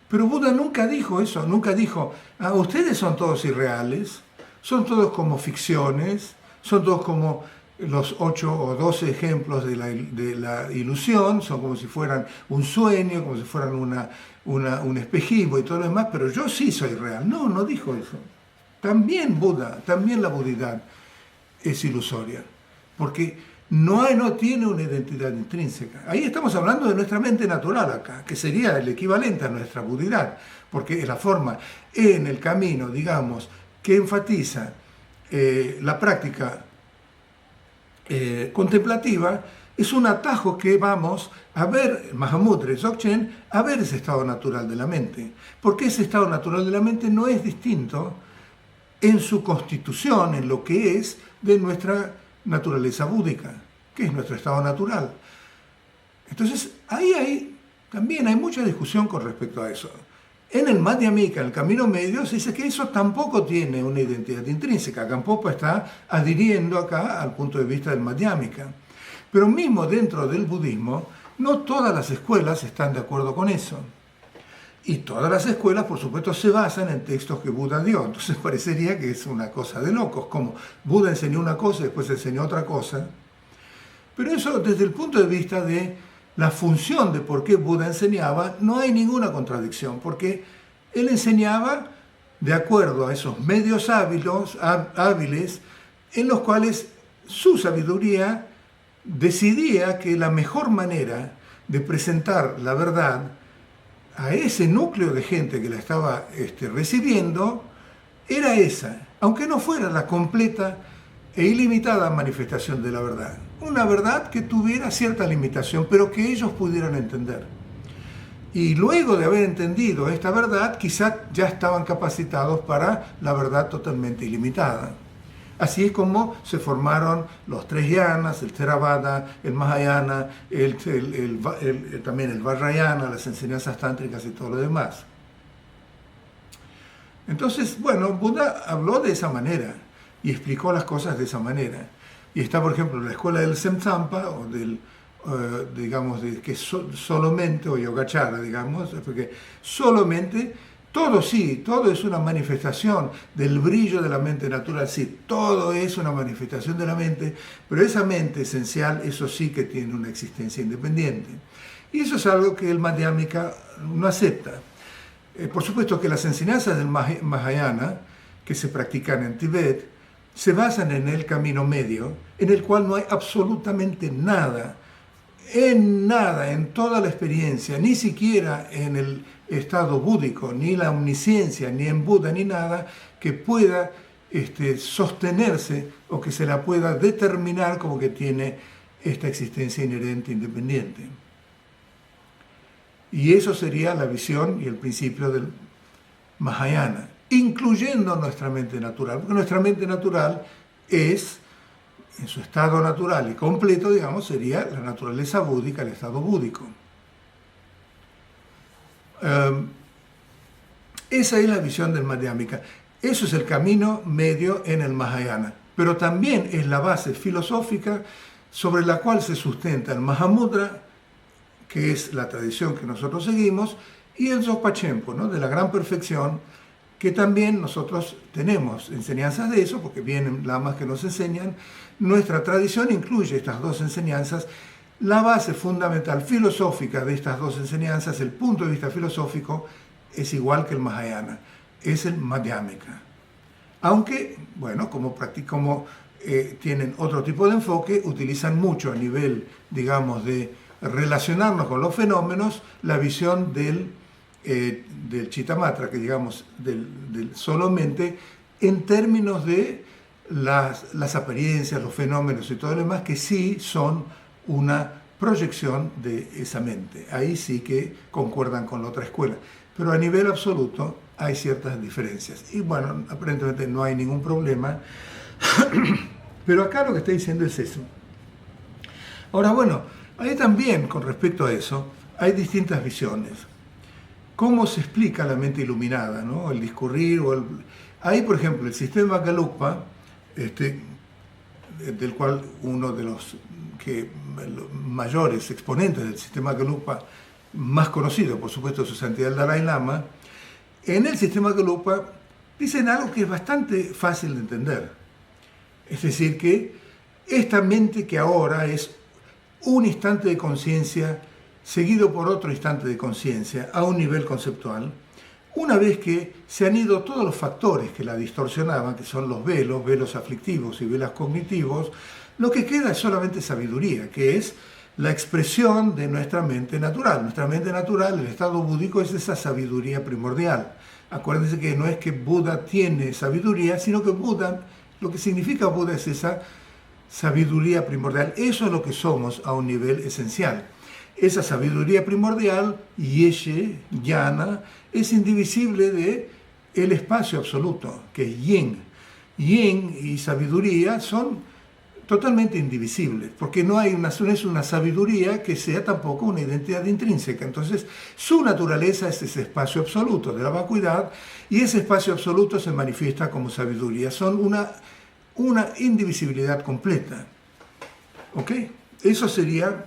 Pero Buda nunca dijo eso, nunca dijo, ustedes son todos irreales, son todos como ficciones, son todos como los 8 o 12 ejemplos de la ilusión, son como si fueran un sueño, como si fueran un espejismo y todo lo demás, pero yo sí soy real. No, no dijo eso. También Buda, también la budidad es ilusoria, porque no tiene una identidad intrínseca. Ahí estamos hablando de nuestra mente natural acá, que sería el equivalente a nuestra budidad, porque es la forma en el camino, digamos, que enfatiza la práctica contemplativa, es un atajo que vamos a ver, Mahamudra y Dzogchen, a ver ese estado natural de la mente. Porque ese estado natural de la mente no es distinto en su constitución, en lo que es de nuestra naturaleza búdica, que es nuestro estado natural. Entonces, ahí también hay mucha discusión con respecto a eso. En el Madhyamika, en el camino medio, se dice que eso tampoco tiene una identidad intrínseca. Gampopa está adhiriendo acá al punto de vista del Madhyamika. Pero mismo dentro del budismo, no todas las escuelas están de acuerdo con eso. Y todas las escuelas, por supuesto, se basan en textos que Buda dio. Entonces parecería que es una cosa de locos, como Buda enseñó una cosa y después enseñó otra cosa. Pero eso, desde el punto de vista de la función de por qué Buda enseñaba, no hay ninguna contradicción, porque él enseñaba de acuerdo a esos medios hábiles en los cuales su sabiduría decidía que la mejor manera de presentar la verdad a ese núcleo de gente que la estaba recibiendo era esa, aunque no fuera la completa e ilimitada manifestación de la verdad. Una verdad que tuviera cierta limitación, pero que ellos pudieran entender. Y luego de haber entendido esta verdad, quizás ya estaban capacitados para la verdad totalmente ilimitada. Así es como se formaron los 3 yanas, el Theravada, el Mahayana, también el Vajrayana, las enseñanzas tántricas y todo lo demás. Entonces, bueno, Buda habló de esa manera y explicó las cosas de esa manera. Y está, por ejemplo, la escuela del Semtsampa, o del, digamos, que solamente, o Yogacara, digamos, porque solamente, todo sí, todo es una manifestación del brillo de la mente natural, sí, todo es una manifestación de la mente, pero esa mente esencial, eso sí que tiene una existencia independiente. Y eso es algo que el Madhyamika no acepta. Por supuesto que las enseñanzas del Mahayana, que se practican en Tibet, se basan en el camino medio, en el cual no hay absolutamente nada, en toda la experiencia, ni siquiera en el estado búdico, ni la omnisciencia, ni en Buda, ni nada, que pueda sostenerse o que se la pueda determinar como que tiene esta existencia inherente independiente. Y eso sería la visión y el principio del Mahayana, incluyendo nuestra mente natural, porque nuestra mente natural es, en su estado natural y completo, digamos, sería la naturaleza búdica, el estado búdico. Esa es la visión del Madhyamika. Eso es el camino medio en el Mahayana, pero también es la base filosófica sobre la cual se sustenta el Mahamudra, que es la tradición que nosotros seguimos, y el Dzogpa Chenpo, ¿no?, de la gran perfección, que también nosotros tenemos enseñanzas de eso, porque vienen lamas que nos enseñan. Nuestra tradición incluye estas 2 enseñanzas. La base fundamental filosófica de estas 2 enseñanzas, el punto de vista filosófico, es igual que el Mahayana, es el Madhyamika. Aunque, bueno, como tienen otro tipo de enfoque, utilizan mucho a nivel, digamos, de relacionarnos con los fenómenos, la visión del Chittamatra, que digamos, del solamente en términos de las apariencias, los fenómenos y todo lo demás, que sí son una proyección de esa mente. Ahí sí que concuerdan con la otra escuela. Pero a nivel absoluto hay ciertas diferencias. Y bueno, aparentemente no hay ningún problema. Pero acá lo que está diciendo es eso. Ahora, bueno, ahí también, con respecto a eso, hay distintas visiones. ¿Cómo se explica la mente iluminada, ¿no? El discurrir o el... Ahí, por ejemplo, el sistema Gelugpa, del cual uno de los mayores exponentes del sistema Gelugpa, más conocido, por supuesto, su santidad el Dalai Lama, en el sistema Gelugpa dicen algo que es bastante fácil de entender. Es decir, que esta mente que ahora es un instante de conciencia seguido por otro instante de conciencia a un nivel conceptual, una vez que se han ido todos los factores que la distorsionaban, que son los velos aflictivos y velos cognitivos, lo que queda es solamente sabiduría, que es la expresión de nuestra mente natural. Nuestra mente natural, el estado búdico, es esa sabiduría primordial. Acuérdense que no es que Buda tiene sabiduría, sino que Buda, lo que significa Buda es esa sabiduría primordial. Eso es lo que somos a un nivel esencial. Esa sabiduría primordial, Yeshe, Jnana, es indivisible del espacio absoluto, que es Yin. Yin y sabiduría son totalmente indivisibles, porque no es una sabiduría que sea tampoco una identidad intrínseca. Entonces, su naturaleza es ese espacio absoluto de la vacuidad, y ese espacio absoluto se manifiesta como sabiduría. Son una indivisibilidad completa. ¿Ok? Eso sería,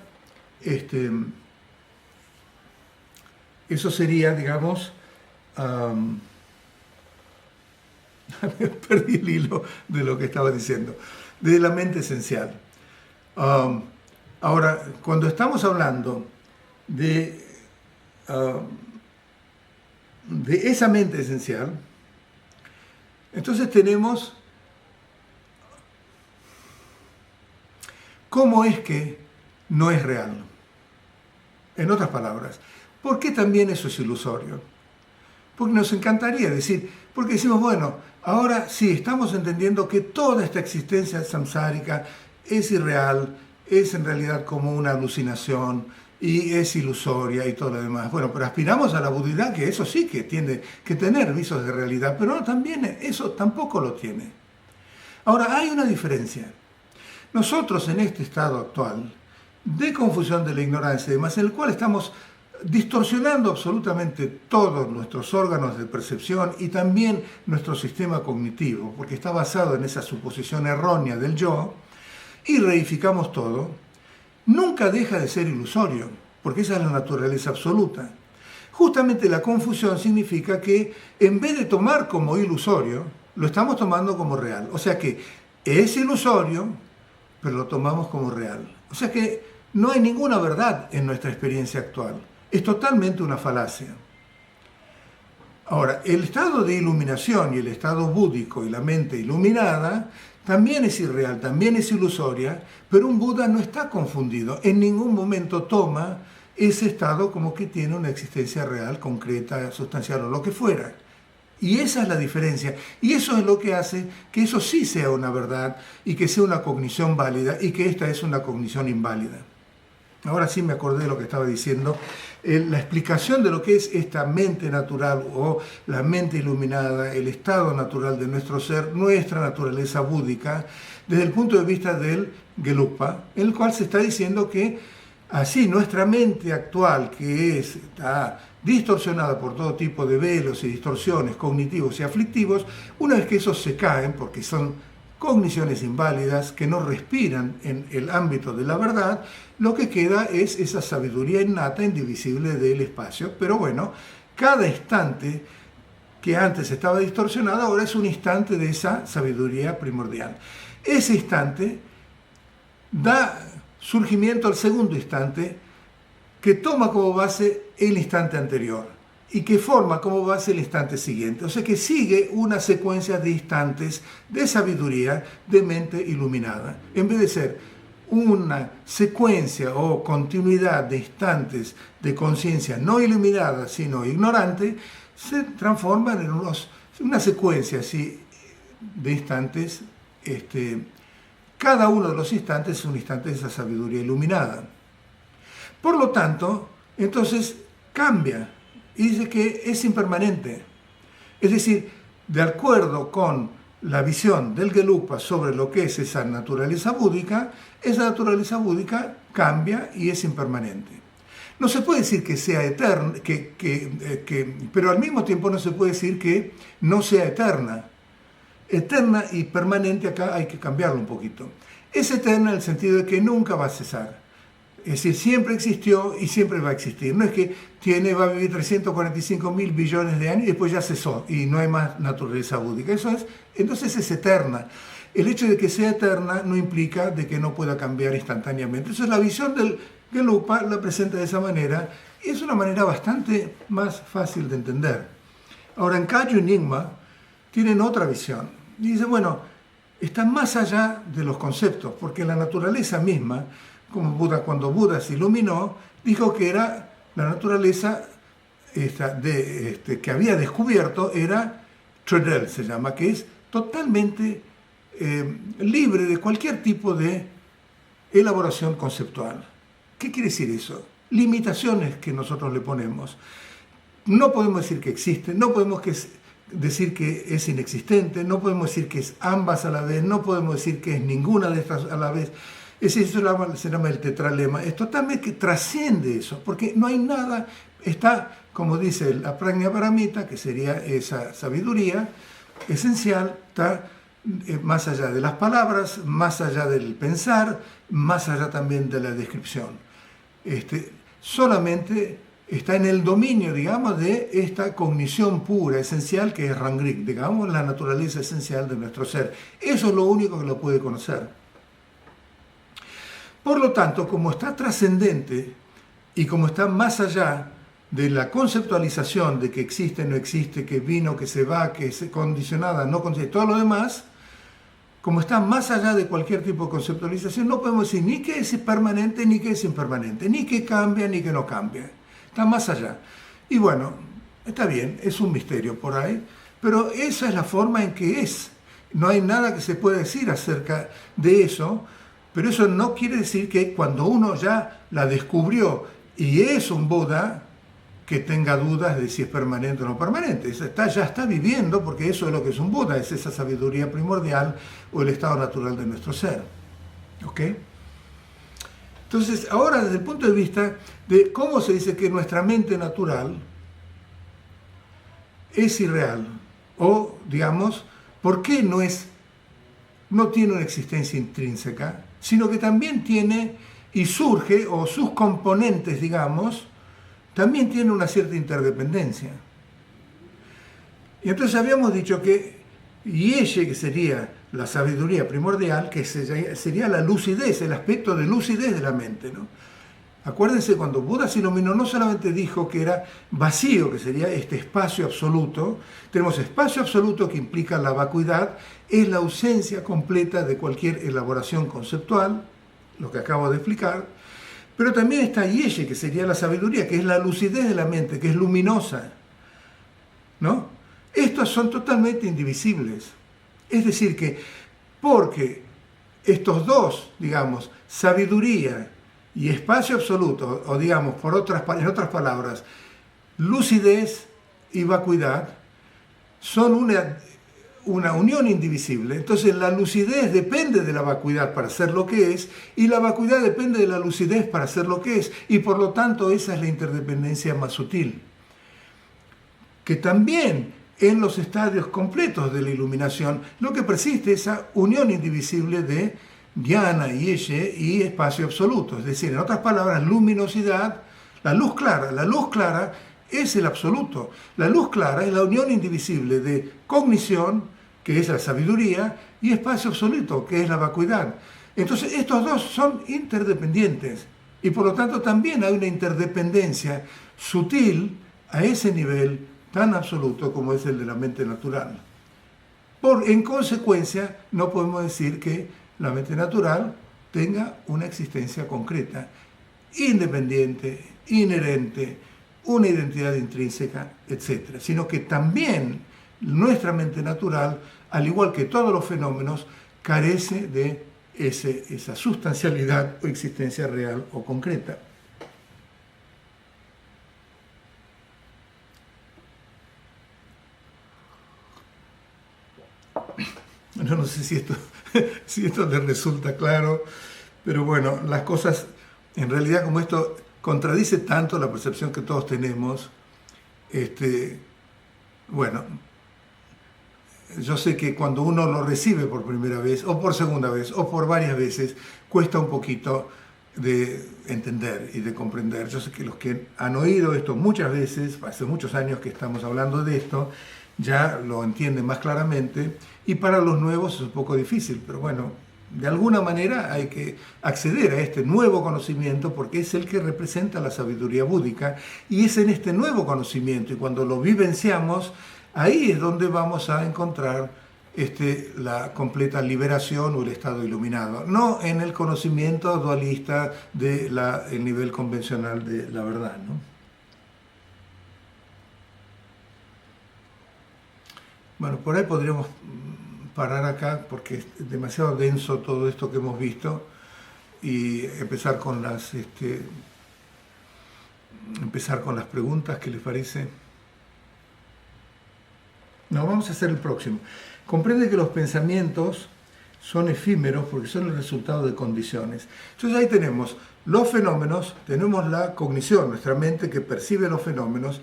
digamos, perdí el hilo de lo que estaba diciendo, de la mente esencial. Ahora, cuando estamos hablando de esa mente esencial, entonces tenemos cómo es que no es real. En otras palabras, ¿por qué también eso es ilusorio? Porque nos encantaría decir, porque decimos, bueno, ahora sí, estamos entendiendo que toda esta existencia samsárica es irreal, es en realidad como una alucinación y es ilusoria y todo lo demás. Bueno, pero aspiramos a la budidad, que eso sí que tiene que tener visos de realidad, pero no, también eso tampoco lo tiene. Ahora, hay una diferencia. Nosotros en este estado actual de confusión de la ignorancia y demás, en el cual estamos distorsionando absolutamente todos nuestros órganos de percepción y también nuestro sistema cognitivo, porque está basado en esa suposición errónea del yo, y reificamos todo, nunca deja de ser ilusorio, porque esa es la naturaleza absoluta. Justamente la confusión significa que en vez de tomar como ilusorio, lo estamos tomando como real. O sea que es ilusorio, pero lo tomamos como real. O sea que no hay ninguna verdad en nuestra experiencia actual. Es totalmente una falacia. Ahora, el estado de iluminación y el estado búdico y la mente iluminada también es irreal, también es ilusoria, pero un Buda no está confundido. En ningún momento toma ese estado como que tiene una existencia real, concreta, sustancial o lo que fuera. Y esa es la diferencia. Y eso es lo que hace que eso sí sea una verdad y que sea una cognición válida y que esta es una cognición inválida. Ahora sí me acordé de lo que estaba diciendo. La explicación de lo que es esta mente natural o la mente iluminada, el estado natural de nuestro ser, nuestra naturaleza búdica, desde el punto de vista del Gelugpa, en el cual se está diciendo que así nuestra mente actual, que está distorsionada por todo tipo de velos y distorsiones cognitivos y aflictivos, una vez que esos se caen, porque son cogniciones inválidas que no respiran en el ámbito de la verdad, lo que queda es esa sabiduría innata, indivisible del espacio. Pero bueno, cada instante que antes estaba distorsionado, ahora es un instante de esa sabiduría primordial. Ese instante da surgimiento al segundo instante, que toma como base el instante anterior y que forma como base el instante siguiente. O sea que sigue una secuencia de instantes de sabiduría, de mente iluminada. En vez de ser una secuencia o continuidad de instantes de conciencia no iluminada, sino ignorante, se transforman en una secuencia así de instantes cada uno de los instantes es un instante de esa sabiduría iluminada. Por lo tanto, entonces cambia y dice que es impermanente. Es decir, de acuerdo con la visión del Gelupa sobre lo que es esa naturaleza búdica cambia y es impermanente. No se puede decir que sea eterna, pero al mismo tiempo no se puede decir que no sea eterna. Eterna y permanente acá hay que cambiarlo un poquito. Es eterna en el sentido de que nunca va a cesar. Es decir, siempre existió y siempre va a existir. No es que va a vivir 345.000 billones de años y después ya cesó y no hay más naturaleza búdica. Entonces es eterna. El hecho de que sea eterna no implica de que no pueda cambiar instantáneamente. Entonces la visión del Gelupa la presenta de esa manera y es una manera bastante más fácil de entender. Ahora en Kagyu y Nyingma tienen otra visión. Y dice, bueno, está más allá de los conceptos, porque la naturaleza misma, como cuando Buda se iluminó, dijo que era la naturaleza que había descubierto, era Tredel, se llama, que es totalmente libre de cualquier tipo de elaboración conceptual. ¿Qué quiere decir eso? Limitaciones que nosotros le ponemos. No podemos decir que existe, no podemos decir que es inexistente, no podemos decir que es ambas a la vez, no podemos decir que es ninguna de estas a la vez. Eso se llama el tetralema. Es totalmente que trasciende eso, porque no hay nada, está, como dice la Prajna Paramita, que sería esa sabiduría esencial, está más allá de las palabras, más allá del pensar, más allá también de la descripción. Solamente está en el dominio, digamos, de esta cognición pura, esencial, que es Rangrik, digamos, la naturaleza esencial de nuestro ser. Eso es lo único que lo puede conocer. Por lo tanto, como está trascendente y como está más allá de la conceptualización de que existe, no existe, que vino, que se va, que es condicionada, no condicionada, todo lo demás, como está más allá de cualquier tipo de conceptualización, no podemos decir ni que es permanente ni que es impermanente, ni que cambia ni que no cambia. Está más allá. Y bueno, está bien, es un misterio por ahí, pero esa es la forma en que es. No hay nada que se pueda decir acerca de eso, pero eso no quiere decir que cuando uno ya la descubrió y es un Buda, que tenga dudas de si es permanente o no permanente. Ya está viviendo, porque eso es lo que es un Buda, es esa sabiduría primordial o el estado natural de nuestro ser. ¿Ok? Entonces, ahora desde el punto de vista de cómo se dice que nuestra mente natural es irreal, o digamos, ¿por qué no tiene una existencia intrínseca, sino que también tiene y surge, o sus componentes, digamos, también tienen una cierta interdependencia? Y entonces habíamos dicho que Yeshe, que sería la sabiduría primordial, que sería la lucidez, el aspecto de lucidez de la mente, ¿no? Acuérdense, cuando Buda se iluminó, no solamente dijo que era vacío, que sería este espacio absoluto. Tenemos espacio absoluto, que implica la vacuidad, es la ausencia completa de cualquier elaboración conceptual, lo que acabo de explicar. Pero también está Yeshe, que sería la sabiduría, que es la lucidez de la mente, que es luminosa, ¿no? Estos son totalmente indivisibles. Es decir, que porque estos dos, digamos, sabiduría y espacio absoluto, o digamos, en otras palabras, lucidez y vacuidad, son una unión indivisible. Entonces la lucidez depende de la vacuidad para ser lo que es, y la vacuidad depende de la lucidez para ser lo que es, y por lo tanto esa es la interdependencia más sutil, que también en los estadios completos de la iluminación lo que persiste es esa unión indivisible de Jnana, Yeshe y espacio absoluto. Es decir, en otras palabras, luminosidad, la luz clara es el absoluto. La luz clara es la unión indivisible de cognición, que es la sabiduría, y espacio absoluto, que es la vacuidad. Entonces, estos dos son interdependientes y por lo tanto también hay una interdependencia sutil a ese nivel tan absoluto como es el de la mente natural. En consecuencia, no podemos decir que la mente natural tenga una existencia concreta, independiente, inherente, una identidad intrínseca, etc. Sino que también nuestra mente natural, al igual que todos los fenómenos, carece de esa sustancialidad o existencia real o concreta. Yo no sé si esto les resulta claro, pero bueno, las cosas, en realidad, como esto contradice tanto la percepción que todos tenemos, bueno, yo sé que cuando uno lo recibe por primera vez, o por segunda vez, o por varias veces, cuesta un poquito de entender y de comprender. Yo sé que los que han oído esto muchas veces, hace muchos años que estamos hablando de esto, ya lo entienden más claramente, y para los nuevos es un poco difícil, pero bueno, de alguna manera hay que acceder a este nuevo conocimiento porque es el que representa la sabiduría búdica, y es en este nuevo conocimiento, y cuando lo vivenciamos, ahí es donde vamos a encontrar la completa liberación o el estado iluminado, no en el conocimiento dualista del nivel convencional de la verdad, ¿no? Bueno, por ahí podríamos parar acá porque es demasiado denso todo esto que hemos visto y empezar con las preguntas. ¿Qué les parece? No, vamos a hacer el próximo. Comprende que los pensamientos son efímeros porque son el resultado de condiciones. Entonces ahí tenemos los fenómenos, tenemos la cognición, nuestra mente que percibe los fenómenos.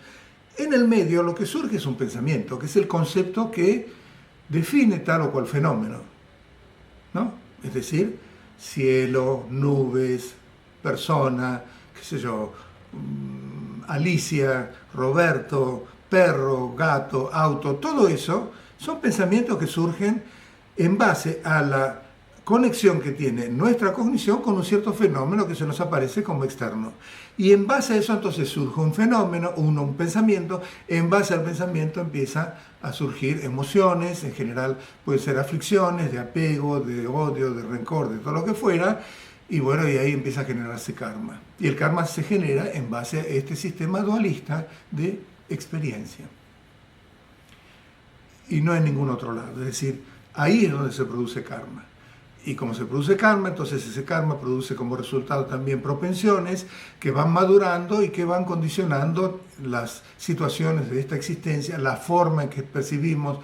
En el medio lo que surge es un pensamiento, que es el concepto que define tal o cual fenómeno, ¿no? Es decir, cielo, nubes, persona, qué sé yo, Alicia, Roberto, perro, gato, auto, todo eso son pensamientos que surgen en base a la conexión que tiene nuestra cognición con un cierto fenómeno que se nos aparece como externo. Y en base a eso entonces surge un fenómeno, un pensamiento, en base al pensamiento empieza a surgir emociones, en general pueden ser aflicciones, de apego, de odio, de rencor, de todo lo que fuera, y bueno, y ahí empieza a generarse karma. Y el karma se genera en base a este sistema dualista de experiencia. Y no en ningún otro lado, es decir, ahí es donde se produce karma. Y como se produce karma, entonces ese karma produce como resultado también propensiones que van madurando y que van condicionando las situaciones de esta existencia, la forma en que percibimos,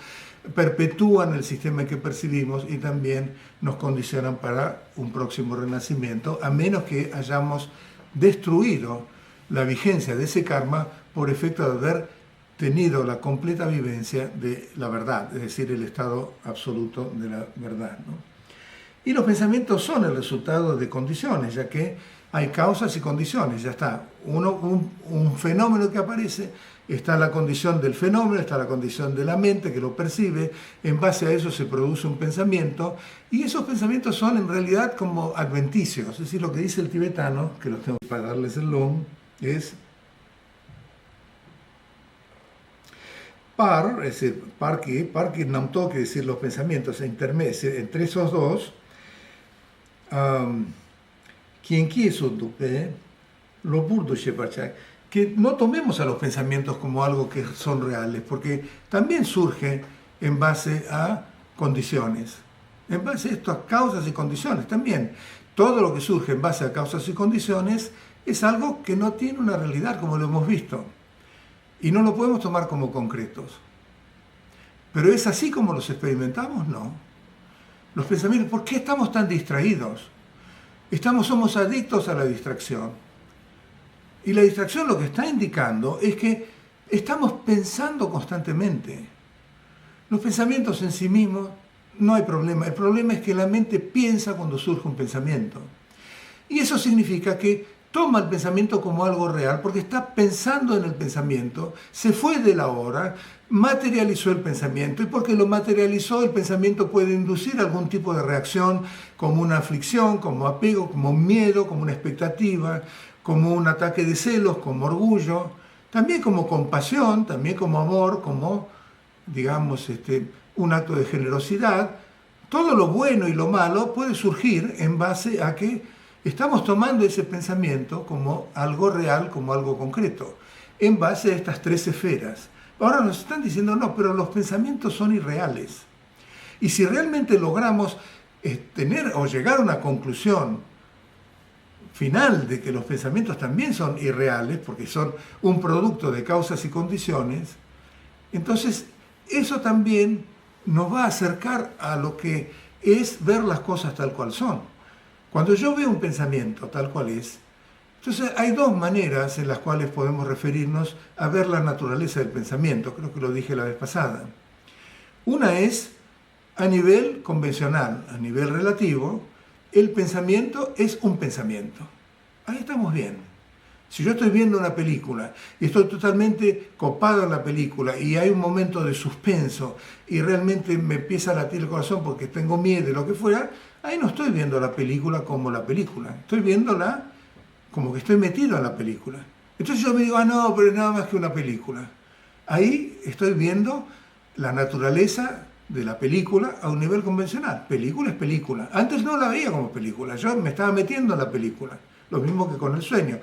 perpetúan el sistema en que percibimos y también nos condicionan para un próximo renacimiento, a menos que hayamos destruido la vigencia de ese karma por efecto de haber tenido la completa vivencia de la verdad, es decir, el estado absoluto de la verdad, ¿no? Y los pensamientos son el resultado de condiciones, ya que hay causas y condiciones, ya está. Un fenómeno que aparece, está la condición del fenómeno, está la condición de la mente que lo percibe, en base a eso se produce un pensamiento, y esos pensamientos son en realidad como adventicios, es decir, lo que dice el tibetano, que lo tengo para darles el long, es par, es decir, par que namto, que decir los pensamientos intermedios, entre esos dos, quien quiso lo burdo que no tomemos a los pensamientos como algo que son reales, porque también surge en base a condiciones, en base a esto, a causas y condiciones también. Todo lo que surge en base a causas y condiciones es algo que no tiene una realidad, como lo hemos visto, y no lo podemos tomar como concretos. Pero es así como los experimentamos, ¿no? Los pensamientos, ¿por qué estamos tan distraídos? Somos adictos a la distracción. Y la distracción lo que está indicando es que estamos pensando constantemente. Los pensamientos en sí mismos no hay problema. El problema es que la mente piensa cuando surge un pensamiento. Y eso significa que toma el pensamiento como algo real porque está pensando en el pensamiento, se fue de la hora, materializó el pensamiento, y porque lo materializó, el pensamiento puede inducir algún tipo de reacción, como una aflicción, como apego, como miedo, como una expectativa, como un ataque de celos, como orgullo, también como compasión, también como amor, como, digamos, un acto de generosidad. Todo lo bueno y lo malo puede surgir en base a que estamos tomando ese pensamiento como algo real, como algo concreto, en base a estas tres esferas. Ahora nos están diciendo, no, pero los pensamientos son irreales. Y si realmente logramos tener o llegar a una conclusión final de que los pensamientos también son irreales, porque son un producto de causas y condiciones, entonces eso también nos va a acercar a lo que es ver las cosas tal cual son. Cuando yo veo un pensamiento tal cual es, entonces hay dos maneras en las cuales podemos referirnos a ver la naturaleza del pensamiento, creo que lo dije la vez pasada. Una es a nivel convencional, a nivel relativo, el pensamiento es un pensamiento. Ahí estamos bien. Si yo estoy viendo una película y estoy totalmente copado en la película y hay un momento de suspenso y realmente me empieza a latir el corazón porque tengo miedo y lo que fuera, ahí no estoy viendo la película como la película, estoy viéndola como que estoy metido en la película. Entonces yo me digo, no, pero es nada más que una película. Ahí estoy viendo la naturaleza de la película a un nivel convencional. Película es película. Antes no la veía como película, yo me estaba metiendo en la película. Lo mismo que con el sueño.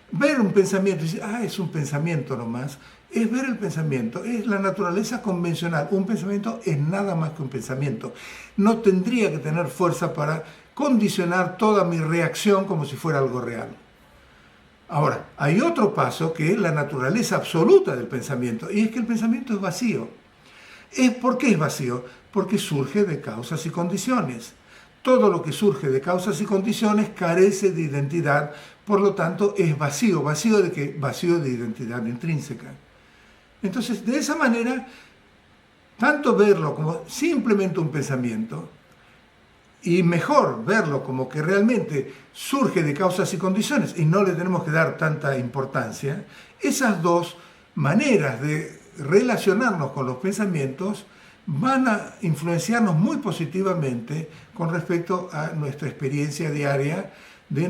Ver un pensamiento y decir, es un pensamiento nomás, es ver el pensamiento, es la naturaleza convencional. Un pensamiento es nada más que un pensamiento. No tendría que tener fuerza para condicionar toda mi reacción como si fuera algo real. Ahora, hay otro paso que es la naturaleza absoluta del pensamiento, y es que el pensamiento es vacío. ¿Por qué es vacío? Porque surge de causas y condiciones. Todo lo que surge de causas y condiciones carece de identidad, por lo tanto es vacío. ¿Vacío de qué? Vacío de identidad intrínseca. Entonces, de esa manera, tanto verlo como simplemente un pensamiento, y mejor verlo como que realmente surge de causas y condiciones y no le tenemos que dar tanta importancia, esas dos maneras de relacionarnos con los pensamientos van a influenciarnos muy positivamente con respecto a nuestra experiencia diaria, de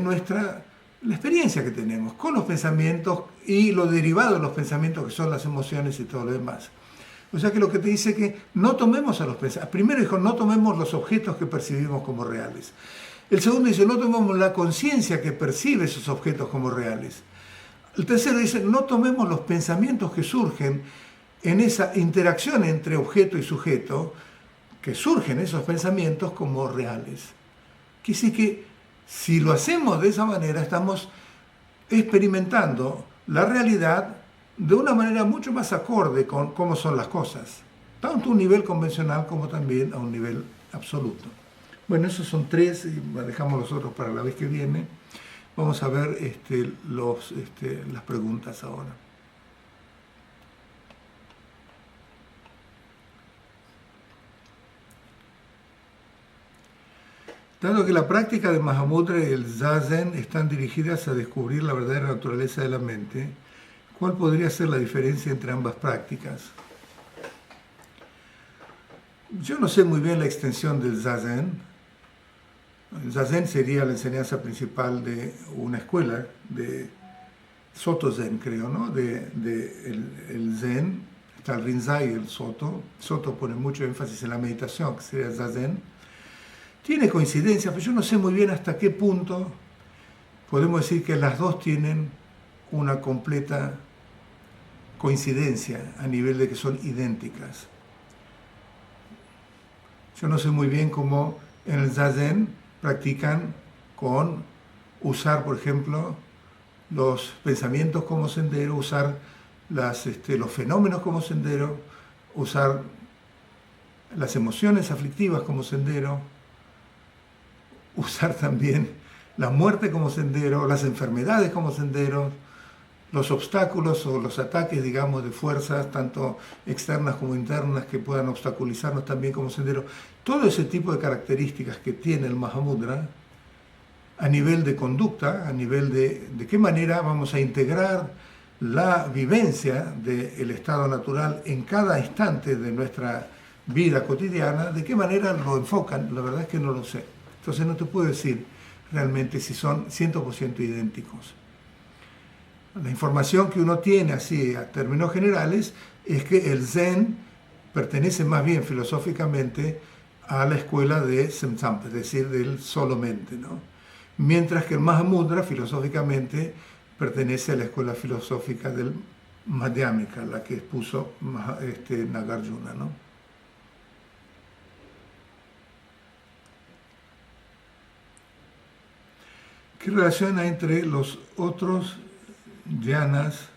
la experiencia que tenemos con los pensamientos y lo derivado de los pensamientos que son las emociones y todo lo demás. O sea que lo que te dice que no tomemos a los pensamientos. Primero dijo, no tomemos los objetos que percibimos como reales. El segundo dice, no tomemos la conciencia que percibe esos objetos como reales. El tercero dice, no tomemos los pensamientos que surgen en esa interacción entre objeto y sujeto, que surgen esos pensamientos como reales. Quiere decir que si lo hacemos de esa manera, estamos experimentando la realidad de una manera mucho más acorde con cómo son las cosas, tanto a un nivel convencional como también a un nivel absoluto. Bueno, esos son tres, y dejamos los otros para la vez que viene. Vamos a ver las preguntas ahora. Dado que la práctica de Mahamudra y el Zazen están dirigidas a descubrir la verdadera naturaleza de la mente, ¿cuál podría ser la diferencia entre ambas prácticas? Yo no sé muy bien la extensión del Zazen. El Zazen sería la enseñanza principal de una escuela de Soto Zen, creo, ¿no? El Zen, está el Rinzai y el Soto. Soto pone mucho énfasis en la meditación, que sería el Zazen. Tiene coincidencia, pero yo no sé muy bien hasta qué punto podemos decir que las dos tienen una completa coincidencia a nivel de que son idénticas. Yo no sé muy bien cómo en el Zazen practican con usar, por ejemplo, los pensamientos como sendero, usar los fenómenos como sendero, usar las emociones aflictivas como sendero, usar también la muerte como sendero, las enfermedades como sendero, los obstáculos o los ataques, digamos, de fuerzas, tanto externas como internas, que puedan obstaculizarnos también como sendero. Todo ese tipo de características que tiene el Mahamudra a nivel de conducta, a nivel de qué manera vamos a integrar la vivencia del estado natural en cada instante de nuestra vida cotidiana, de qué manera lo enfocan, la verdad es que no lo sé. Entonces no te puedo decir realmente si son 100% idénticos. La información que uno tiene así a términos generales es que el Zen pertenece más bien filosóficamente a la escuela de Semsampa, es decir, del solamente, ¿no? Mientras que el Mahamudra filosóficamente pertenece a la escuela filosófica del Madhyamika, la que expuso Nagarjuna, ¿no? ¿Qué relación hay entre los otros dhyanas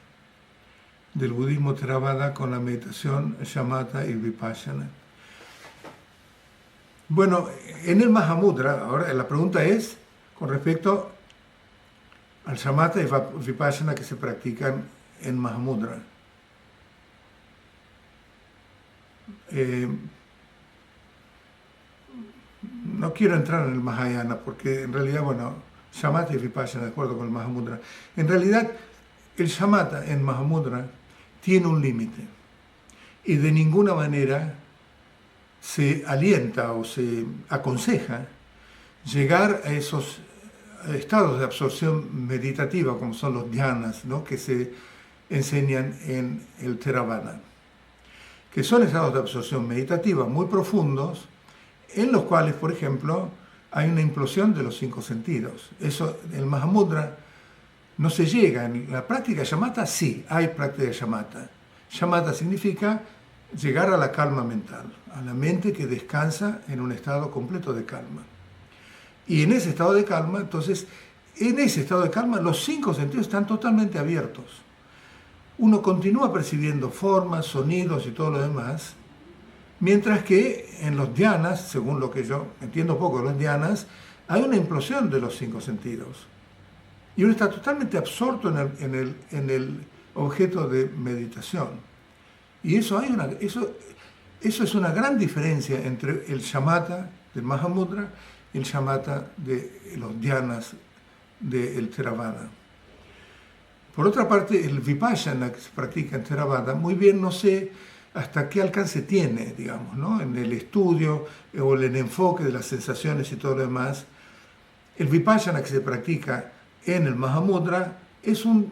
del budismo Theravada con la meditación shamatha y vipassana? Bueno, en el Mahamudra, ahora la pregunta es con respecto al shamatha y vipassana que se practican en Mahamudra. No quiero entrar en el Mahayana porque en realidad, bueno, shamatha y vipassana, de acuerdo con el Mahamudra. En realidad, el shamatha en Mahamudra tiene un límite y de ninguna manera se alienta o se aconseja llegar a esos estados de absorción meditativa como son los dhyanas, ¿no?, que se enseñan en el Theravada, que son estados de absorción meditativa muy profundos en los cuales, por ejemplo, hay una implosión de los 5 sentidos. Eso en el Mahamudra no se llega. En la práctica shamatha sí, hay práctica shamatha. Shamatha significa llegar a la calma mental, a la mente que descansa en un estado completo de calma. Y en ese estado de calma, entonces, en ese estado de calma, los 5 sentidos están totalmente abiertos. Uno continúa percibiendo formas, sonidos y todo lo demás, mientras que en los dhyanas, según lo que yo entiendo poco de los dhyanas, hay una implosión de los 5 sentidos. Y uno está totalmente absorto en el objeto de meditación. Y eso es una gran diferencia entre el shamatha del Mahamudra y el shamatha de los dhyanas del Theravada. Por otra parte, el vipassana que se practica en Theravada, muy bien no sé hasta qué alcance tiene, digamos, ¿no?, en el estudio o en el enfoque de las sensaciones y todo lo demás. El vipassana que se practica en el Mahamudra es un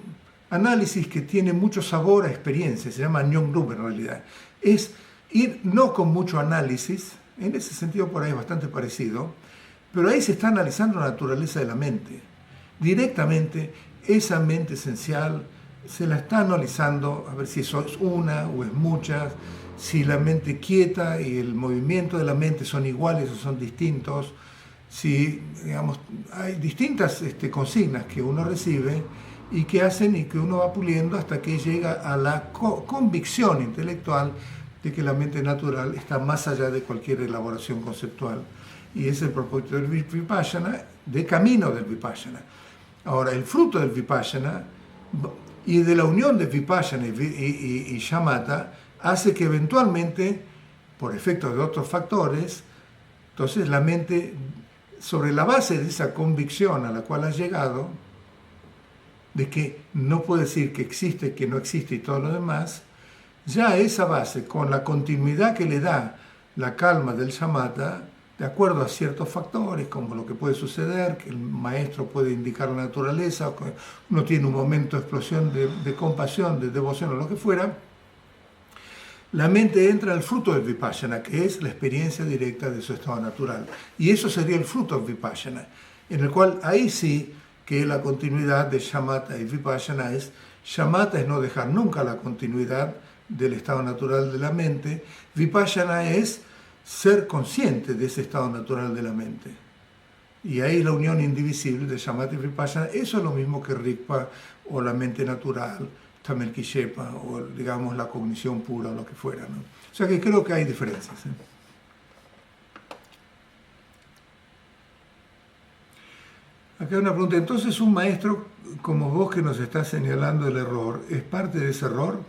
análisis que tiene mucho sabor a experiencia, se llama Nyongrup en realidad. Es ir no con mucho análisis, en ese sentido por ahí es bastante parecido, pero ahí se está analizando la naturaleza de la mente. Directamente, esa mente esencial se la está analizando, a ver si eso es una o es muchas, si la mente quieta y el movimiento de la mente son iguales o son distintos, si, digamos, hay distintas consignas que uno recibe y que hacen y que uno va puliendo hasta que llega a la convicción intelectual de que la mente natural está más allá de cualquier elaboración conceptual. Y es el propósito del vipassana, de camino del vipassana. Ahora, el fruto del vipassana y de la unión de vipassana y shamatha hace que eventualmente, por efecto de otros factores, entonces la mente, sobre la base de esa convicción a la cual ha llegado, de que no puede decir que existe, que no existe y todo lo demás, ya esa base, con la continuidad que le da la calma del shamatha, de acuerdo a ciertos factores, como lo que puede suceder, que el maestro puede indicar la naturaleza, o que uno tiene un momento de explosión de compasión, de devoción o lo que fuera, la mente entra al fruto del vipassana, que es la experiencia directa de su estado natural. Y eso sería el fruto del vipassana, en el cual ahí sí que la continuidad de shamatha y vipassana es, shamatha es no dejar nunca la continuidad del estado natural de la mente, vipassana es ser consciente de ese estado natural de la mente. Y ahí la unión indivisible de shamatha y vipassana, eso es lo mismo que Rigpa o la mente natural, Tamerkishepa o, digamos, la cognición pura o lo que fuera, ¿no? O sea que creo que hay diferencias, ¿eh? Acá hay una pregunta. Entonces, un maestro como vos que nos está señalando el error, ¿es parte de ese error?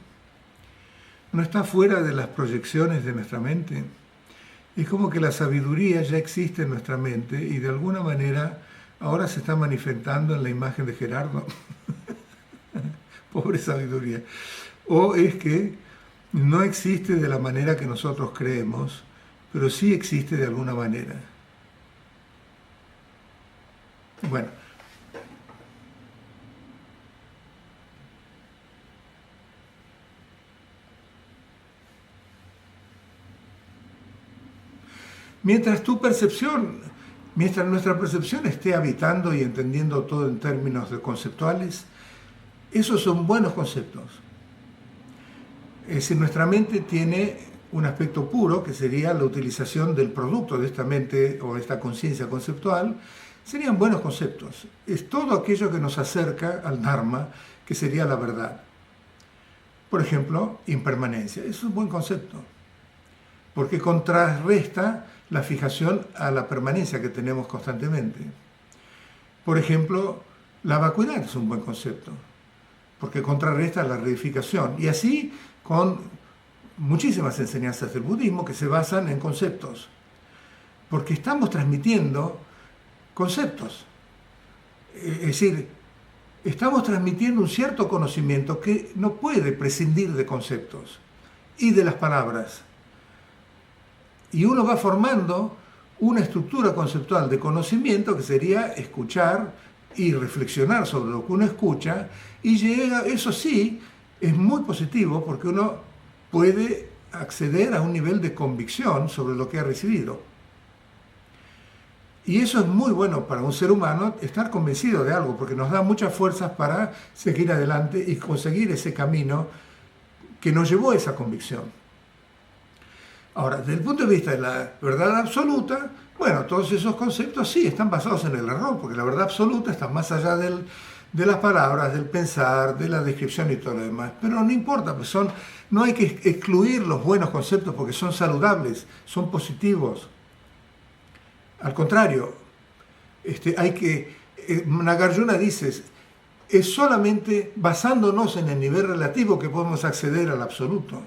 ¿No está fuera de las proyecciones de nuestra mente? Es como que la sabiduría ya existe en nuestra mente y de alguna manera ahora se está manifestando en la imagen de Gerardo. Pobre sabiduría. O es que no existe de la manera que nosotros creemos, pero sí existe de alguna manera. Bueno. Mientras nuestra percepción esté habitando y entendiendo todo en términos conceptuales, esos son buenos conceptos. Es decir, nuestra mente tiene un aspecto puro, que sería la utilización del producto de esta mente o esta conciencia conceptual, serían buenos conceptos. Es todo aquello que nos acerca al Dharma, que sería la verdad. Por ejemplo, impermanencia. Eso es un buen concepto, porque contrarresta la fijación a la permanencia que tenemos constantemente. Por ejemplo, la vacuidad es un buen concepto, porque contrarresta la reificación. Y así con muchísimas enseñanzas del budismo que se basan en conceptos, porque estamos transmitiendo conceptos. Es decir, estamos transmitiendo un cierto conocimiento que no puede prescindir de conceptos y de las palabras. Y uno va formando una estructura conceptual de conocimiento que sería escuchar y reflexionar sobre lo que uno escucha, y llega, eso sí, es muy positivo porque uno puede acceder a un nivel de convicción sobre lo que ha recibido. Y eso es muy bueno para un ser humano, estar convencido de algo, porque nos da muchas fuerzas para seguir adelante y conseguir ese camino que nos llevó a esa convicción. Ahora, desde el punto de vista de la verdad absoluta, bueno, todos esos conceptos sí están basados en el error, porque la verdad absoluta está más allá de las palabras, del pensar, de la descripción y todo lo demás. Pero no importa, pues no hay que excluir los buenos conceptos porque son saludables, son positivos. Al contrario, Nagarjuna dice, es solamente basándonos en el nivel relativo que podemos acceder al absoluto.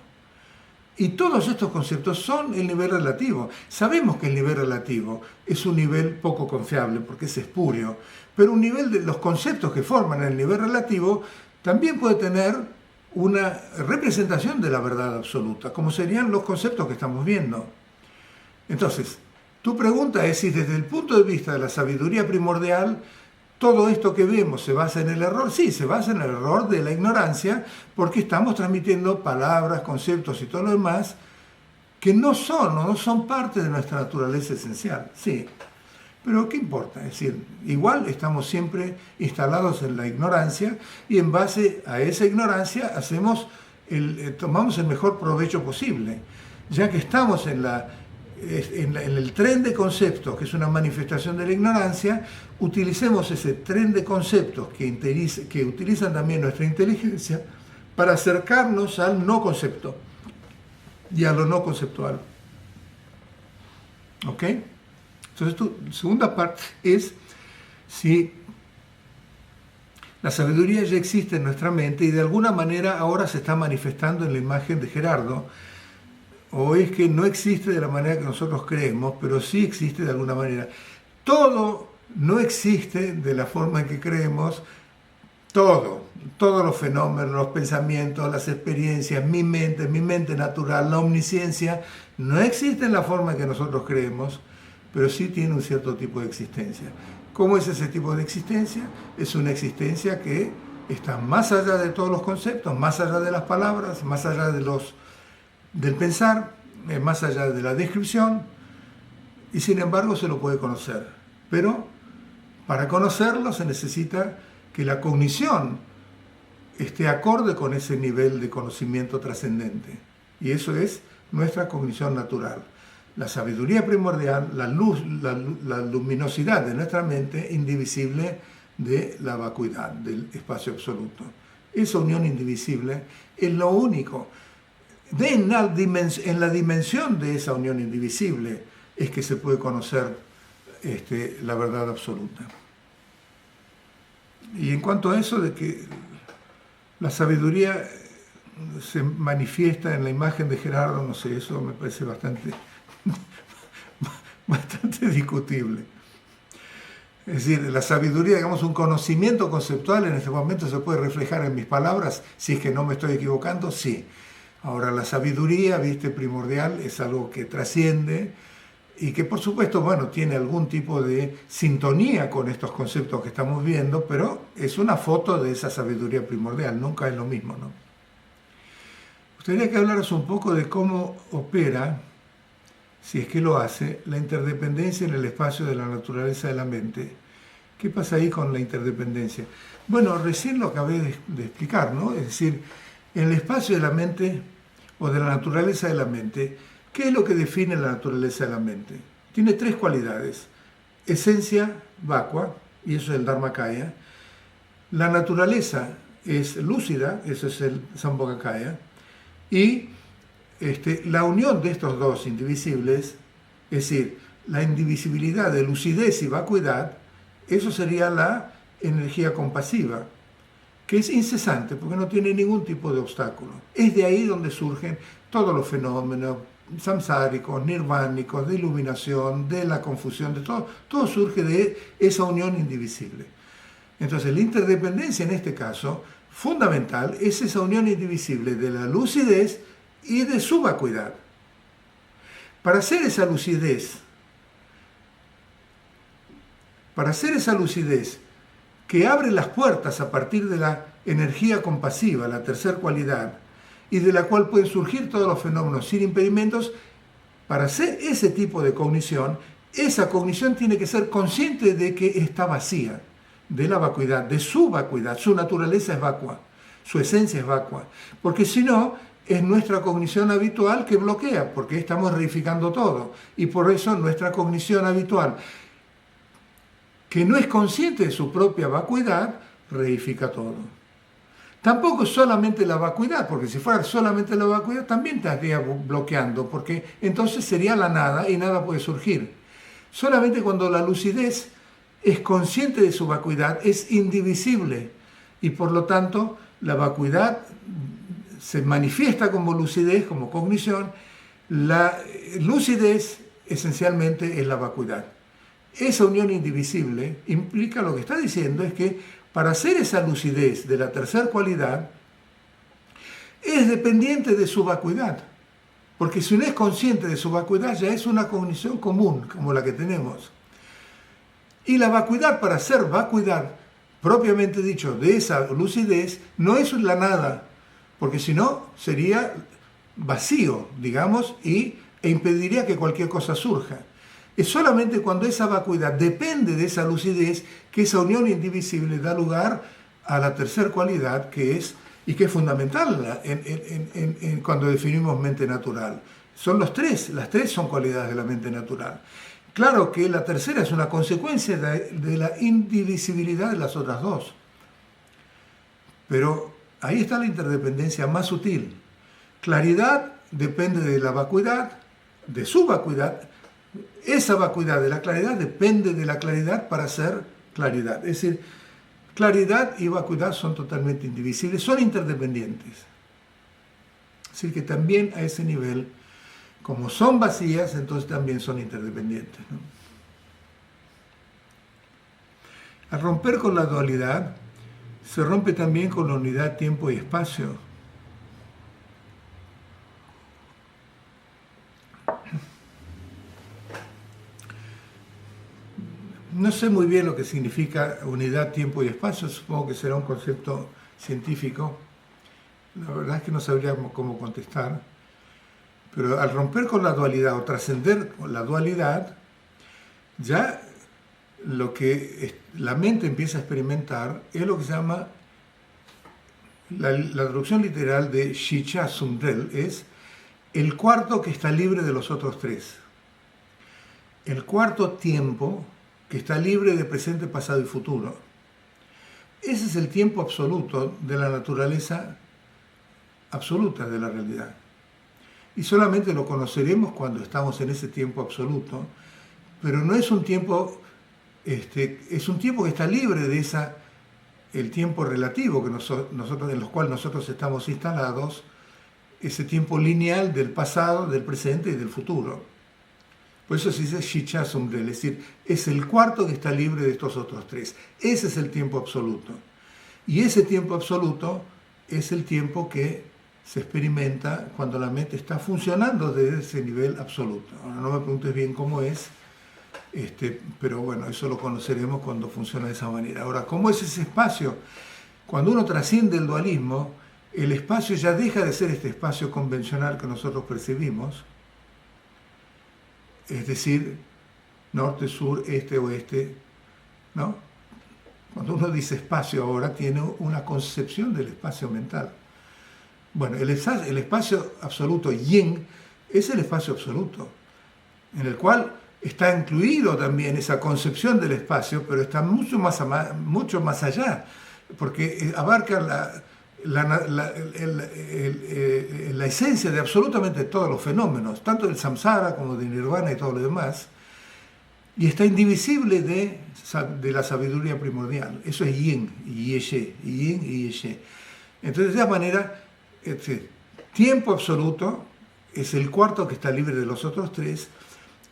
Y todos estos conceptos son el nivel relativo. Sabemos que el nivel relativo es un nivel poco confiable porque es espurio, pero un nivel de los conceptos que forman el nivel relativo también puede tener una representación de la verdad absoluta, como serían los conceptos que estamos viendo. Entonces, tu pregunta es si desde el punto de vista de la sabiduría primordial, todo esto que vemos se basa en el error. Sí, se basa en el error de la ignorancia, porque estamos transmitiendo palabras, conceptos y todo lo demás que no son parte de nuestra naturaleza esencial. Sí, pero ¿qué importa? Es decir, igual estamos siempre instalados en la ignorancia y en base a esa ignorancia tomamos el mejor provecho posible, ya que estamos en el tren de conceptos, que es una manifestación de la ignorancia. Utilicemos ese tren de conceptos que utilizan también nuestra inteligencia para acercarnos al no concepto y a lo no conceptual. ¿Ok? Entonces, tu segunda parte es si la sabiduría ya existe en nuestra mente y de alguna manera ahora se está manifestando en la imagen de Gerardo, o es que no existe de la manera que nosotros creemos, pero sí existe de alguna manera. Todo no existe de la forma en que creemos, todos los fenómenos, los pensamientos, las experiencias, mi mente natural, la omnisciencia, no existe en la forma en que nosotros creemos, pero sí tiene un cierto tipo de existencia. ¿Cómo es ese tipo de existencia? Es una existencia que está más allá de todos los conceptos, más allá de las palabras, más allá del pensar, más allá de la descripción, y sin embargo se lo puede conocer. Pero para conocerlo se necesita que la cognición esté acorde con ese nivel de conocimiento trascendente. Y eso es nuestra cognición natural. La sabiduría primordial, la luz, la luminosidad de nuestra mente, indivisible de la vacuidad, del espacio absoluto. Esa unión indivisible es lo único. En la dimensión de esa unión indivisible es que se puede conocer la verdad absoluta. Y en cuanto a eso de que la sabiduría se manifiesta en la imagen de Gerardo, no sé, eso me parece bastante discutible. Es decir, la sabiduría, digamos, un conocimiento conceptual en este momento se puede reflejar en mis palabras, si es que no me estoy equivocando, sí. Ahora, la sabiduría, primordial, es algo que trasciende y que, por supuesto, bueno, tiene algún tipo de sintonía con estos conceptos que estamos viendo, pero es una foto de esa sabiduría primordial, nunca es lo mismo, ¿no? Me gustaría que hablaras un poco de cómo opera, si es que lo hace, la interdependencia en el espacio de la naturaleza de la mente. ¿Qué pasa ahí con la interdependencia? Bueno, recién lo acabé de explicar, ¿no? Es decir, en el espacio de la mente o de la naturaleza de la mente, ¿qué es lo que define la naturaleza de la mente? Tiene tres cualidades. esencia vacua, y eso es el Dharmakaya. La naturaleza es lúcida, eso es el Sambhogakaya. Y la unión de estos dos indivisibles, es decir, la indivisibilidad de lucidez y vacuidad, eso sería la energía compasiva, que es incesante porque no tiene ningún tipo de obstáculo. Es de ahí donde surgen todos los fenómenos samsáricos, nirvánicos, de iluminación, de la confusión, de todo. Todo surge de esa unión indivisible. Entonces la interdependencia en este caso, fundamental, es esa unión indivisible de la lucidez y de su vacuidad. Para hacer esa lucidez que abre las puertas a partir de la energía compasiva, la tercera cualidad, y de la cual pueden surgir todos los fenómenos sin impedimentos, para hacer ese tipo de cognición, esa cognición tiene que ser consciente de que está vacía, de la vacuidad, de su vacuidad. Su naturaleza es vacua, su esencia es vacua, porque si no, es nuestra cognición habitual que bloquea, porque estamos reificando todo, y por eso nuestra cognición habitual, que no es consciente de su propia vacuidad, reifica todo. Tampoco es solamente la vacuidad, porque si fuera solamente la vacuidad también te estaría bloqueando, porque entonces sería la nada y nada puede surgir. Solamente cuando la lucidez es consciente de su vacuidad, es indivisible, y por lo tanto la vacuidad se manifiesta como lucidez, como cognición. La lucidez esencialmente es la vacuidad. Esa unión indivisible implica, lo que está diciendo es que para hacer esa lucidez de la tercera cualidad es dependiente de su vacuidad, porque si no es consciente de su vacuidad ya es una cognición común como la que tenemos. Y la vacuidad, para ser vacuidad propiamente dicho de esa lucidez, no es la nada, porque si no sería vacío, digamos, e impediría que cualquier cosa surja. Es solamente cuando esa vacuidad depende de esa lucidez que esa unión indivisible da lugar a la tercera cualidad que es, y que es fundamental cuando definimos mente natural. Son las tres son cualidades de la mente natural. Claro que la tercera es una consecuencia de la indivisibilidad de las otras dos. Pero ahí está la interdependencia más sutil. Claridad depende de la vacuidad, de su vacuidad. Esa vacuidad de la claridad depende de la claridad para ser claridad. Es decir, claridad y vacuidad son totalmente indivisibles, son interdependientes. Es decir, que también a ese nivel, como son vacías, entonces también son interdependientes, ¿no? Al romper con la dualidad, se rompe también con la unidad tiempo y espacio. No sé muy bien lo que significa unidad, tiempo y espacio, supongo que será un concepto científico. La verdad es que no sabría cómo contestar. Pero al romper con la dualidad o trascender con la dualidad, ya lo que la mente empieza a experimentar es lo que se llama, la traducción literal de Shicha Sumdel es el cuarto que está libre de los otros tres. El cuarto tiempo que está libre de presente, pasado y futuro. Ese es el tiempo absoluto de la naturaleza absoluta de la realidad. Y solamente lo conoceremos cuando estamos en ese tiempo absoluto, pero no es un tiempo, es un tiempo que está libre de el tiempo relativo que en los cuales nosotros estamos instalados, ese tiempo lineal del pasado, del presente y del futuro. Por eso se dice Shicha Sumdel, es decir, es el cuarto que está libre de estos otros tres. Ese es el tiempo absoluto. Y ese tiempo absoluto es el tiempo que se experimenta cuando la mente está funcionando desde ese nivel absoluto. Ahora no me preguntes bien cómo es, pero bueno, eso lo conoceremos cuando funciona de esa manera. Ahora, ¿cómo es ese espacio? Cuando uno trasciende el dualismo, el espacio ya deja de ser este espacio convencional que nosotros percibimos, es decir, norte, sur, este, oeste, ¿no? Cuando uno dice espacio ahora, tiene una concepción del espacio mental. Bueno, el espacio absoluto, yin, es el espacio absoluto, en el cual está incluido también esa concepción del espacio, pero está mucho más allá, porque abarca la esencia de absolutamente todos los fenómenos, tanto del samsara como de nirvana y todo lo demás, y está indivisible de la sabiduría primordial. Eso es yin y ye, yin y ye. Entonces, de esa manera, tiempo absoluto es el cuarto que está libre de los otros tres.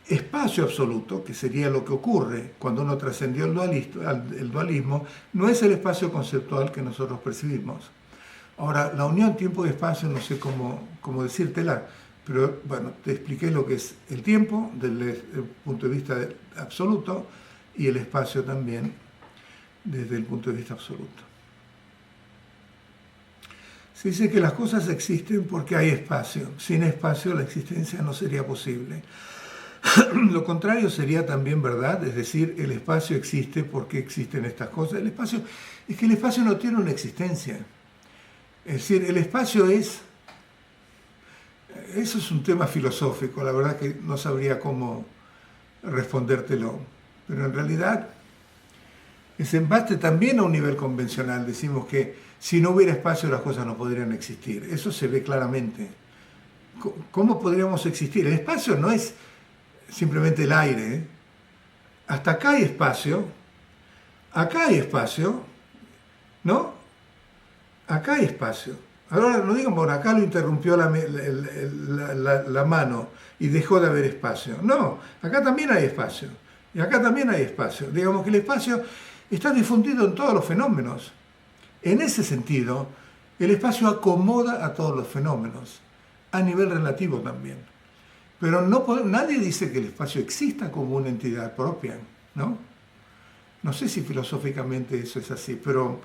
Espacio absoluto, que sería lo que ocurre cuando uno trascendió el dualismo, no es el espacio conceptual que nosotros percibimos. Ahora, la unión tiempo y espacio, no sé cómo decírtela, pero bueno, te expliqué lo que es el tiempo desde el punto de vista absoluto y el espacio también desde el punto de vista absoluto. Se dice que las cosas existen porque hay espacio. Sin espacio la existencia no sería posible. Lo contrario sería también verdad, es decir, el espacio existe porque existen estas cosas. El espacio no tiene una existencia. Es decir, el espacio eso es un tema filosófico, la verdad que no sabría cómo respondértelo, pero en realidad es en base también a un nivel convencional. Decimos que si no hubiera espacio las cosas no podrían existir, eso se ve claramente. ¿Cómo podríamos existir? El espacio no es simplemente el aire, ¿eh? Hasta acá hay espacio, ¿no? Acá hay espacio. Ahora no digan, bueno, acá lo interrumpió la mano y dejó de haber espacio. No, acá también hay espacio. Y acá también hay espacio. Digamos que el espacio está difundido en todos los fenómenos. En ese sentido, el espacio acomoda a todos los fenómenos, a nivel relativo también. Pero nadie dice que el espacio exista como una entidad propia, ¿no? No sé si filosóficamente eso es así, pero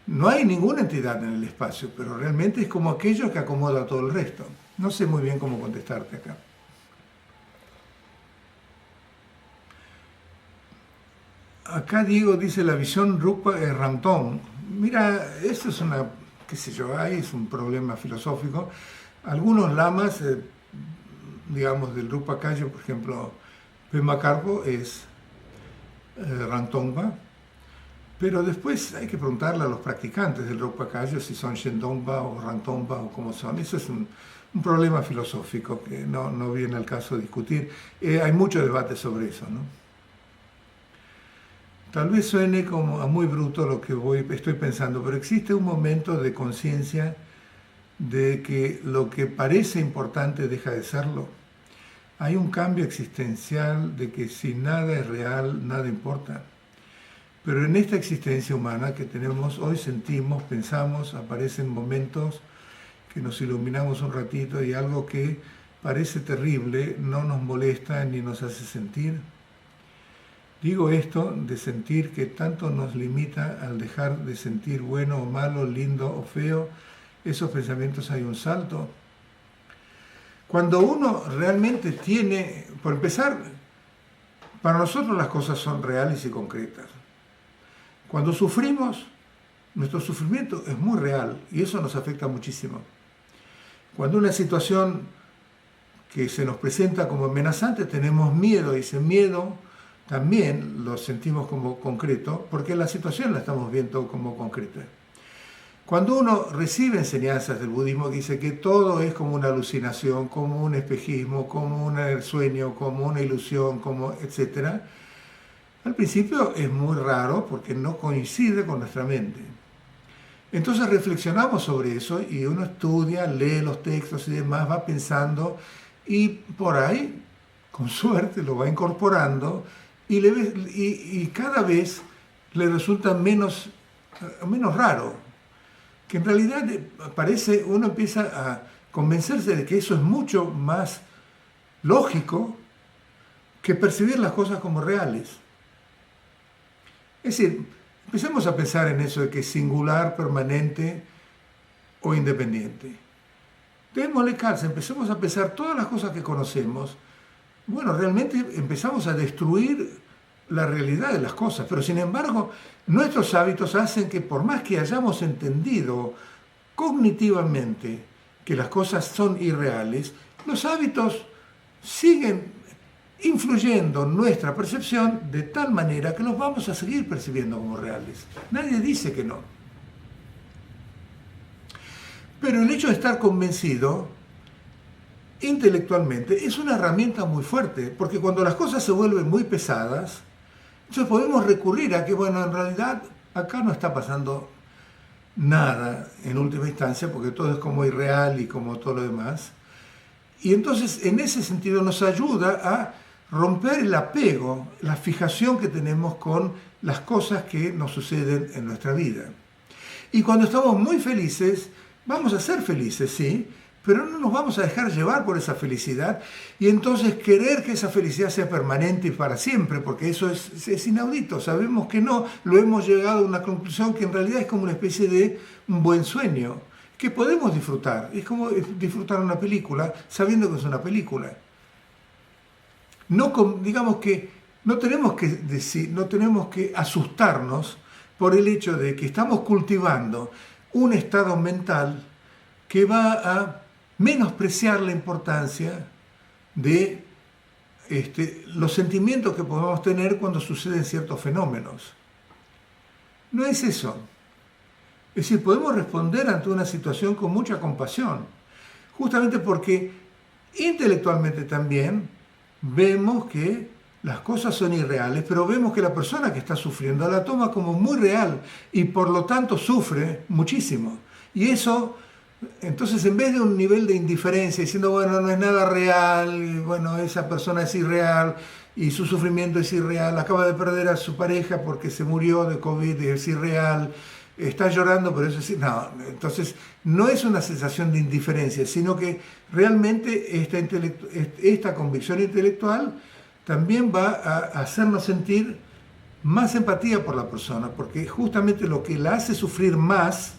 no hay ninguna entidad en el espacio, pero realmente es como aquello que acomoda a todo el resto. No sé muy bien cómo contestarte acá. Acá Diego dice la visión Rupa Ramtón. Mira, esto es es un problema filosófico. Algunos lamas, digamos, del Rupa Kaya, por ejemplo, Pema Karpo es Rantongpa, pero después hay que preguntarle a los practicantes del Rupa Kaya si son Shendongpa o Rantongpa o cómo son. Eso es un problema filosófico que no viene al caso de discutir. Hay mucho debate sobre eso, ¿no? Tal vez suene como a muy bruto lo que estoy pensando, pero existe un momento de conciencia de que lo que parece importante deja de serlo. Hay un cambio existencial de que si nada es real, nada importa. Pero en esta existencia humana que tenemos, hoy sentimos, pensamos, aparecen momentos que nos iluminamos un ratito y algo que parece terrible no nos molesta ni nos hace sentir. Digo esto de sentir que tanto nos limita al dejar de sentir bueno o malo, lindo o feo. Esos pensamientos hay un salto. Cuando uno realmente tiene, por empezar, para nosotros las cosas son reales y concretas. Cuando sufrimos, nuestro sufrimiento es muy real y eso nos afecta muchísimo. Cuando una situación que se nos presenta como amenazante, tenemos miedo y ese miedo también lo sentimos como concreto porque la situación la estamos viendo como concreta. Cuando uno recibe enseñanzas del budismo que dice que todo es como una alucinación, como un espejismo, como un sueño, como una ilusión, etc., al principio es muy raro porque no coincide con nuestra mente. Entonces reflexionamos sobre eso y uno estudia, lee los textos y demás, va pensando y por ahí, con suerte, lo va incorporando y cada vez le resulta menos raro. Que en realidad uno empieza a convencerse de que eso es mucho más lógico que percibir las cosas como reales. Es decir, empecemos a pensar en eso de que es singular, permanente o independiente. Démosle calza, empecemos a pensar todas las cosas que conocemos. Bueno, realmente empezamos a destruir la realidad de las cosas, pero sin embargo nuestros hábitos hacen que por más que hayamos entendido cognitivamente que las cosas son irreales, los hábitos siguen influyendo nuestra percepción de tal manera que los vamos a seguir percibiendo como reales. Nadie dice que no. Pero el hecho de estar convencido intelectualmente es una herramienta muy fuerte, porque cuando las cosas se vuelven muy pesadas, entonces podemos recurrir a que, bueno, en realidad acá no está pasando nada en última instancia, porque todo es como irreal y como todo lo demás. Y entonces en ese sentido nos ayuda a romper el apego, la fijación que tenemos con las cosas que nos suceden en nuestra vida. Y cuando estamos muy felices, vamos a ser felices, sí, pero no nos vamos a dejar llevar por esa felicidad y entonces querer que esa felicidad sea permanente y para siempre, porque eso es inaudito. Sabemos que no, lo hemos llegado a una conclusión que en realidad es como una especie de un buen sueño, que podemos disfrutar. Es como disfrutar una película sabiendo que es una película. No, digamos que no tenemos que decir, no tenemos que asustarnos por el hecho de que estamos cultivando un estado mental que va a menospreciar la importancia de los sentimientos que podemos tener cuando suceden ciertos fenómenos. No es eso. Es decir, podemos responder ante una situación con mucha compasión, justamente porque intelectualmente también vemos que las cosas son irreales, pero vemos que la persona que está sufriendo la toma como muy real y por lo tanto sufre muchísimo. Y eso, entonces, en vez de un nivel de indiferencia, diciendo, bueno, no es nada real, bueno, esa persona es irreal y su sufrimiento es irreal, acaba de perder a su pareja porque se murió de COVID y es irreal, está llorando, pero eso sí, no, entonces no es una sensación de indiferencia, sino que realmente esta convicción intelectual también va a hacernos sentir más empatía por la persona, porque justamente lo que la hace sufrir más,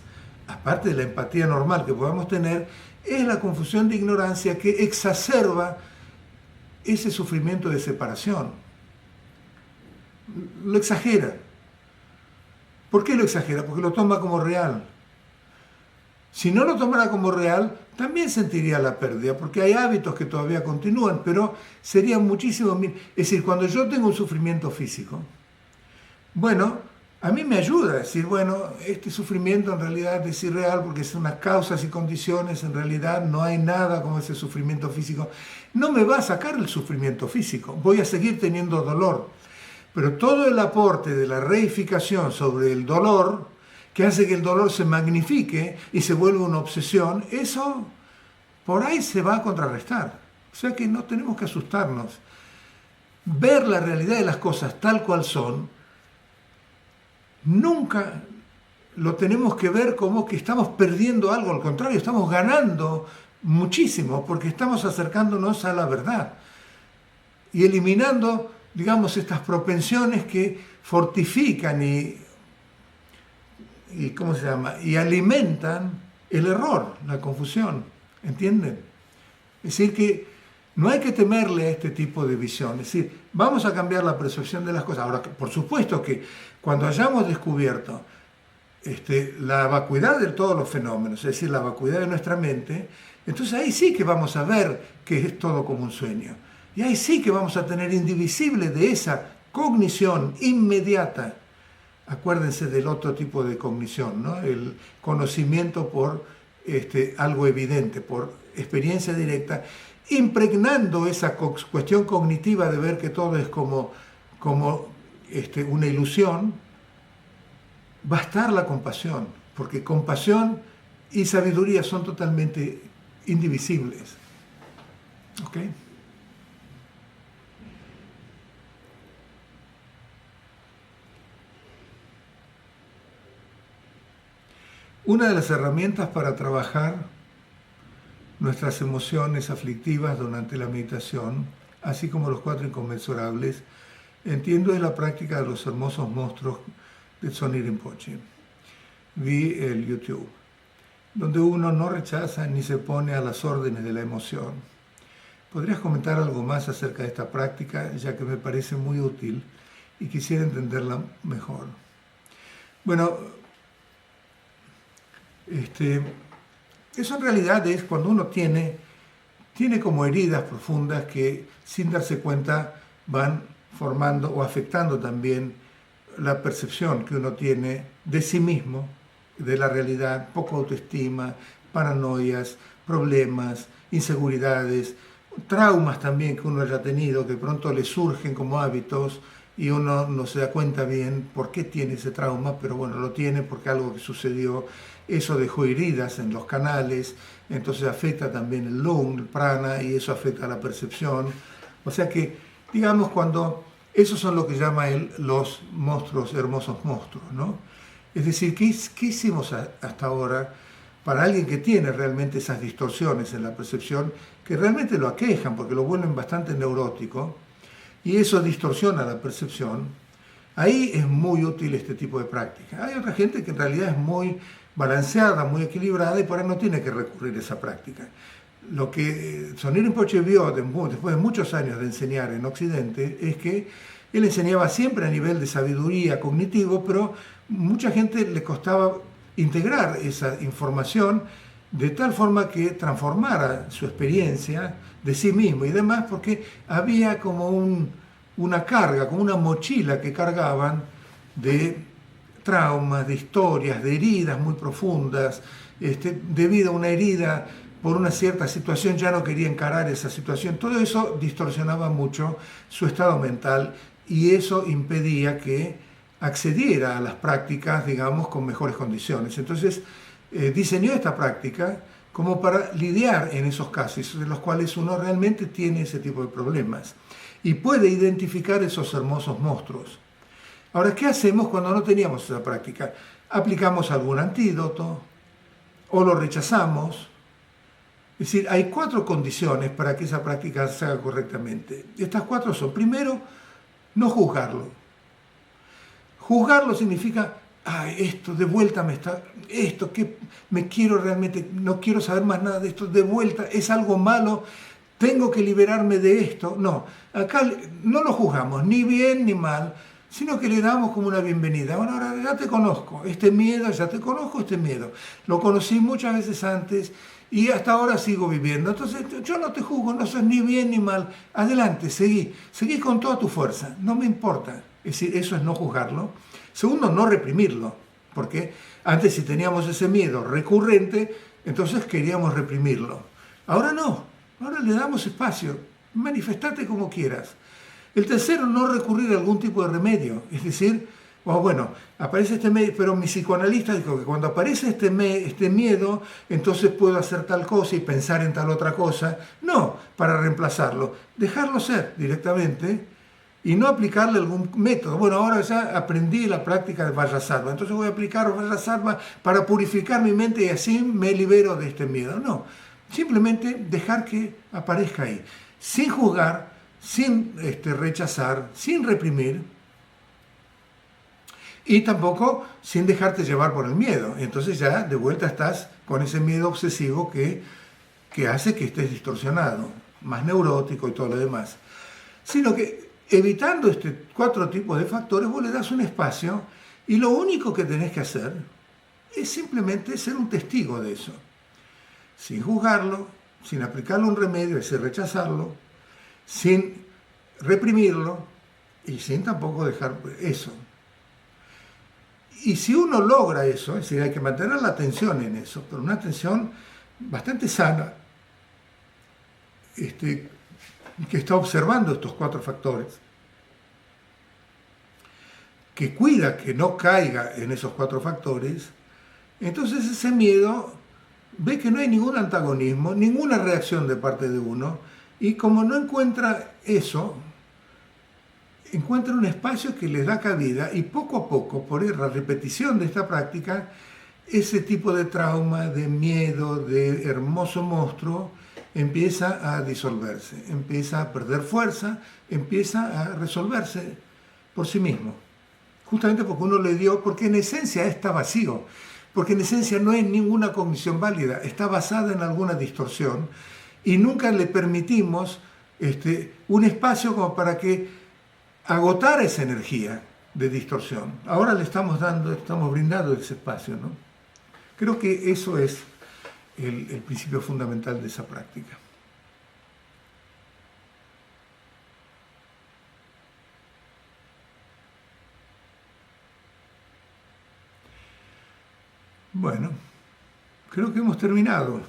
aparte de la empatía normal que podamos tener, es la confusión de ignorancia que exacerba ese sufrimiento de separación. Lo exagera. ¿Por qué lo exagera? Porque lo toma como real. Si no lo tomara como real, también sentiría la pérdida, porque hay hábitos que todavía continúan, pero serían muchísimo... Es decir, cuando yo tengo un sufrimiento físico, bueno, a mí me ayuda a decir, bueno, este sufrimiento en realidad es irreal porque es unas causas y condiciones, en realidad no hay nada como ese sufrimiento físico. No me va a sacar el sufrimiento físico, voy a seguir teniendo dolor. Pero todo el aporte de la reificación sobre el dolor, que hace que el dolor se magnifique y se vuelva una obsesión, eso por ahí se va a contrarrestar. O sea que no tenemos que asustarnos. Ver la realidad de las cosas tal cual son, nunca lo tenemos que ver como que estamos perdiendo algo, al contrario, estamos ganando muchísimo porque estamos acercándonos a la verdad y eliminando, digamos, estas propensiones que fortifican y ¿cómo se llama? Y alimentan el error, la confusión, ¿entienden? Es decir, que no hay que temerle a este tipo de visión, es decir, vamos a cambiar la percepción de las cosas. Ahora, por supuesto que cuando hayamos descubierto la vacuidad de todos los fenómenos, es decir, la vacuidad de nuestra mente, entonces ahí sí que vamos a ver que es todo como un sueño. Y ahí sí que vamos a tener indivisible de esa cognición inmediata. Acuérdense del otro tipo de cognición, ¿no? El conocimiento por algo evidente, por experiencia directa, impregnando esa cuestión cognitiva de ver que todo es como una ilusión, va a estar la compasión, porque compasión y sabiduría son totalmente indivisibles. ¿Ok? Una de las herramientas para trabajar nuestras emociones aflictivas durante la meditación, así como los 4 inconmensurables, entiendo es la práctica de los hermosos monstruos de Tsoni Rinpoche. Vi el YouTube, donde uno no rechaza ni se pone a las órdenes de la emoción. ¿Podrías comentar algo más acerca de esta práctica, ya que me parece muy útil y quisiera entenderla mejor? Bueno, eso en realidad es cuando uno tiene tiene como heridas profundas que sin darse cuenta van formando o afectando también la percepción que uno tiene de sí mismo, de la realidad, poca autoestima, paranoias, problemas, inseguridades, traumas también que uno haya tenido, que de pronto le surgen como hábitos y uno no se da cuenta bien por qué tiene ese trauma, pero bueno, lo tiene porque algo que sucedió, eso dejó heridas en los canales, entonces afecta también el lung, el prana, y eso afecta la percepción. O sea que, digamos, cuando esos son lo que llama él los monstruos, hermosos monstruos, ¿no? Es decir, ¿qué hicimos hasta ahora para alguien que tiene realmente esas distorsiones en la percepción, que realmente lo aquejan porque lo vuelven bastante neurótico, y eso distorsiona la percepción? Ahí es muy útil este tipo de práctica. Hay otra gente que en realidad es muy balanceada, muy equilibrada, y por ahí no tiene que recurrir a esa práctica. Lo que Sonir Rinpoche vio después de muchos años de enseñar en Occidente es que él enseñaba siempre a nivel de sabiduría cognitivo, pero mucha gente le costaba integrar esa información de tal forma que transformara su experiencia de sí mismo y demás, porque había como una carga, como una mochila que cargaban de traumas, de historias, de heridas muy profundas. Debido a una herida por una cierta situación ya no quería encarar esa situación. Todo eso distorsionaba mucho su estado mental y eso impedía que accediera a las prácticas, digamos, con mejores condiciones. Entonces, diseñó esta práctica como para lidiar en esos casos en los cuales uno realmente tiene ese tipo de problemas y puede identificar esos hermosos monstruos. Ahora, ¿qué hacemos cuando no teníamos esa práctica? Aplicamos algún antídoto o lo rechazamos. Es decir, hay 4 condiciones para que esa práctica se haga correctamente. Estas 4 son: primero, no juzgarlo. Juzgarlo significa, esto de vuelta me está, esto que me quiero realmente, no quiero saber más nada de esto, de vuelta es algo malo, tengo que liberarme de esto. No, acá no lo juzgamos, ni bien ni mal, sino que le damos como una bienvenida. Bueno, ahora ya te conozco, este miedo, ya te conozco este miedo. Lo conocí muchas veces antes y hasta ahora sigo viviendo. Entonces yo no te juzgo, no sos ni bien ni mal. Adelante, seguí con toda tu fuerza, no me importa. Es decir, eso es no juzgarlo. Segundo, no reprimirlo, porque antes si teníamos ese miedo recurrente, entonces queríamos reprimirlo. Ahora no, ahora le damos espacio, manifestate como quieras. El tercero, no recurrir a algún tipo de remedio, es decir, bueno, aparece este miedo, pero mi psicoanalista dijo que cuando aparece este miedo, entonces puedo hacer tal cosa y pensar en tal otra cosa. No, para reemplazarlo, dejarlo ser directamente y no aplicarle algún método. Bueno, ahora ya aprendí la práctica de Vajrasattva, entonces voy a aplicar Vajrasattva para purificar mi mente y así me libero de este miedo. No, simplemente dejar que aparezca ahí, sin juzgar, sin rechazar, sin reprimir y tampoco sin dejarte llevar por el miedo. Entonces ya de vuelta estás con ese miedo obsesivo que hace que estés distorsionado, más neurótico y todo lo demás. Sino que evitando 4 tipos de factores, vos le das un espacio y lo único que tenés que hacer es simplemente ser un testigo de eso, sin juzgarlo, sin aplicarle un remedio, es decir, rechazarlo, sin reprimirlo y sin tampoco dejar eso. Y si uno logra eso, es decir, hay que mantener la atención en eso, pero una atención bastante sana, que está observando estos 4 factores, que cuida que no caiga en esos 4 factores, entonces ese miedo ve que no hay ningún antagonismo, ninguna reacción de parte de uno, y como no encuentra eso, encuentra un espacio que les da cabida y poco a poco, por la repetición de esta práctica, ese tipo de trauma, de miedo, de hermoso monstruo, empieza a disolverse, empieza a perder fuerza, empieza a resolverse por sí mismo. Justamente porque uno le dio, porque en esencia está vacío, porque en esencia no es ninguna cognición válida, está basada en alguna distorsión y nunca le permitimos un espacio como para que agotara esa energía de distorsión. Ahora le estamos brindando ese espacio, ¿no? Creo que eso es el principio fundamental de esa práctica. Bueno, creo que hemos terminado.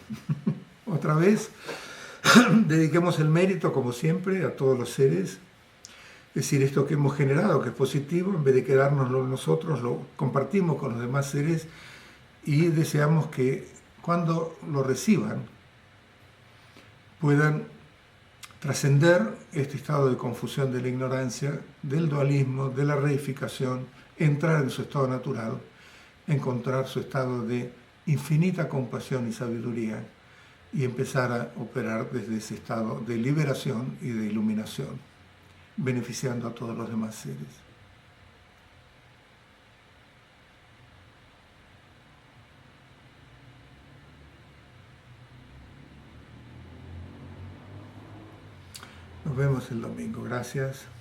Otra vez, dediquemos el mérito, como siempre, a todos los seres. Es decir, esto que hemos generado, que es positivo, en vez de quedárnoslo nosotros, lo compartimos con los demás seres y deseamos que cuando lo reciban puedan trascender este estado de confusión de la ignorancia, del dualismo, de la reificación, entrar en su estado natural, encontrar su estado de infinita compasión y sabiduría y empezar a operar desde ese estado de liberación y de iluminación, beneficiando a todos los demás seres. Nos vemos el domingo. Gracias.